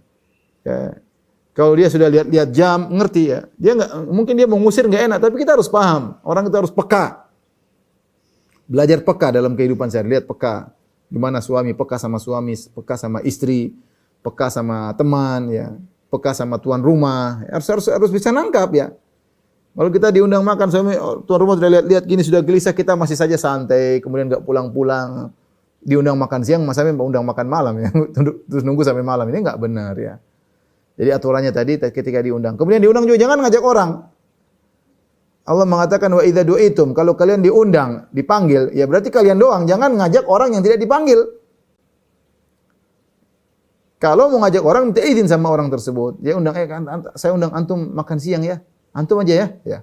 Ya. Kalau dia sudah lihat jam, ngerti ya. Dia enggak, mungkin dia mau ngusir enggak enak, tapi kita harus paham. Orang kita harus peka. Belajar peka dalam kehidupan sehari, lihat peka. Gimana suami, peka sama suami, peka sama istri, peka sama teman ya. Peka sama tuan rumah, harus bisa nangkap ya. Kalau kita diundang makan, tuan rumah sudah lihat gini, sudah gelisah, kita masih saja santai, kemudian enggak pulang-pulang. Diundang makan siang, masa sampai undang makan malam ya, terus nunggu sampai malam, ini enggak benar ya. Jadi aturannya tadi ketika diundang. Kemudian diundang juga jangan ngajak orang. Allah mengatakan wa idza du'itum, kalau kalian diundang, dipanggil, ya berarti kalian doang, jangan ngajak orang yang tidak dipanggil. Kalau mau ngajak orang, minta izin sama orang tersebut. Dia undang, saya undang antum makan siang ya. Antum aja ya. Ya.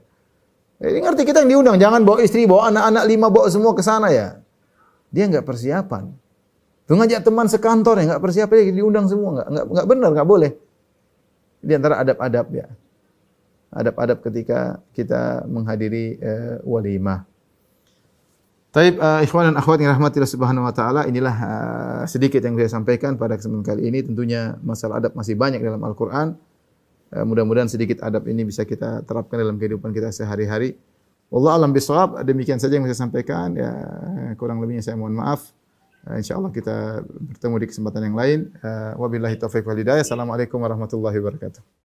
Jadi ngerti kita yang diundang. Jangan bawa istri, bawa anak-anak 5, bawa semua ke sana ya. Dia enggak persiapan. Tuh ngajak teman sekantor ya, enggak persiapan, dia diundang semua. Enggak benar, enggak boleh. Di antara adab-adab ya. Adab-adab ketika kita menghadiri walimah. Taib ikhwan dan akhwat yang rahmatillah subhanahu wa ta'ala, inilah sedikit yang saya sampaikan pada kesempatan kali ini. Tentunya masalah adab masih banyak dalam Al-Quran. Mudah-mudahan sedikit adab ini bisa kita terapkan dalam kehidupan kita sehari-hari. Wallahu a'lam bishawab. Demikian saja yang saya sampaikan. Ya, kurang lebihnya saya mohon maaf. InsyaAllah kita bertemu di kesempatan yang lain. Wabillahi taufiq wal hidayah. Assalamualaikum warahmatullahi wabarakatuh.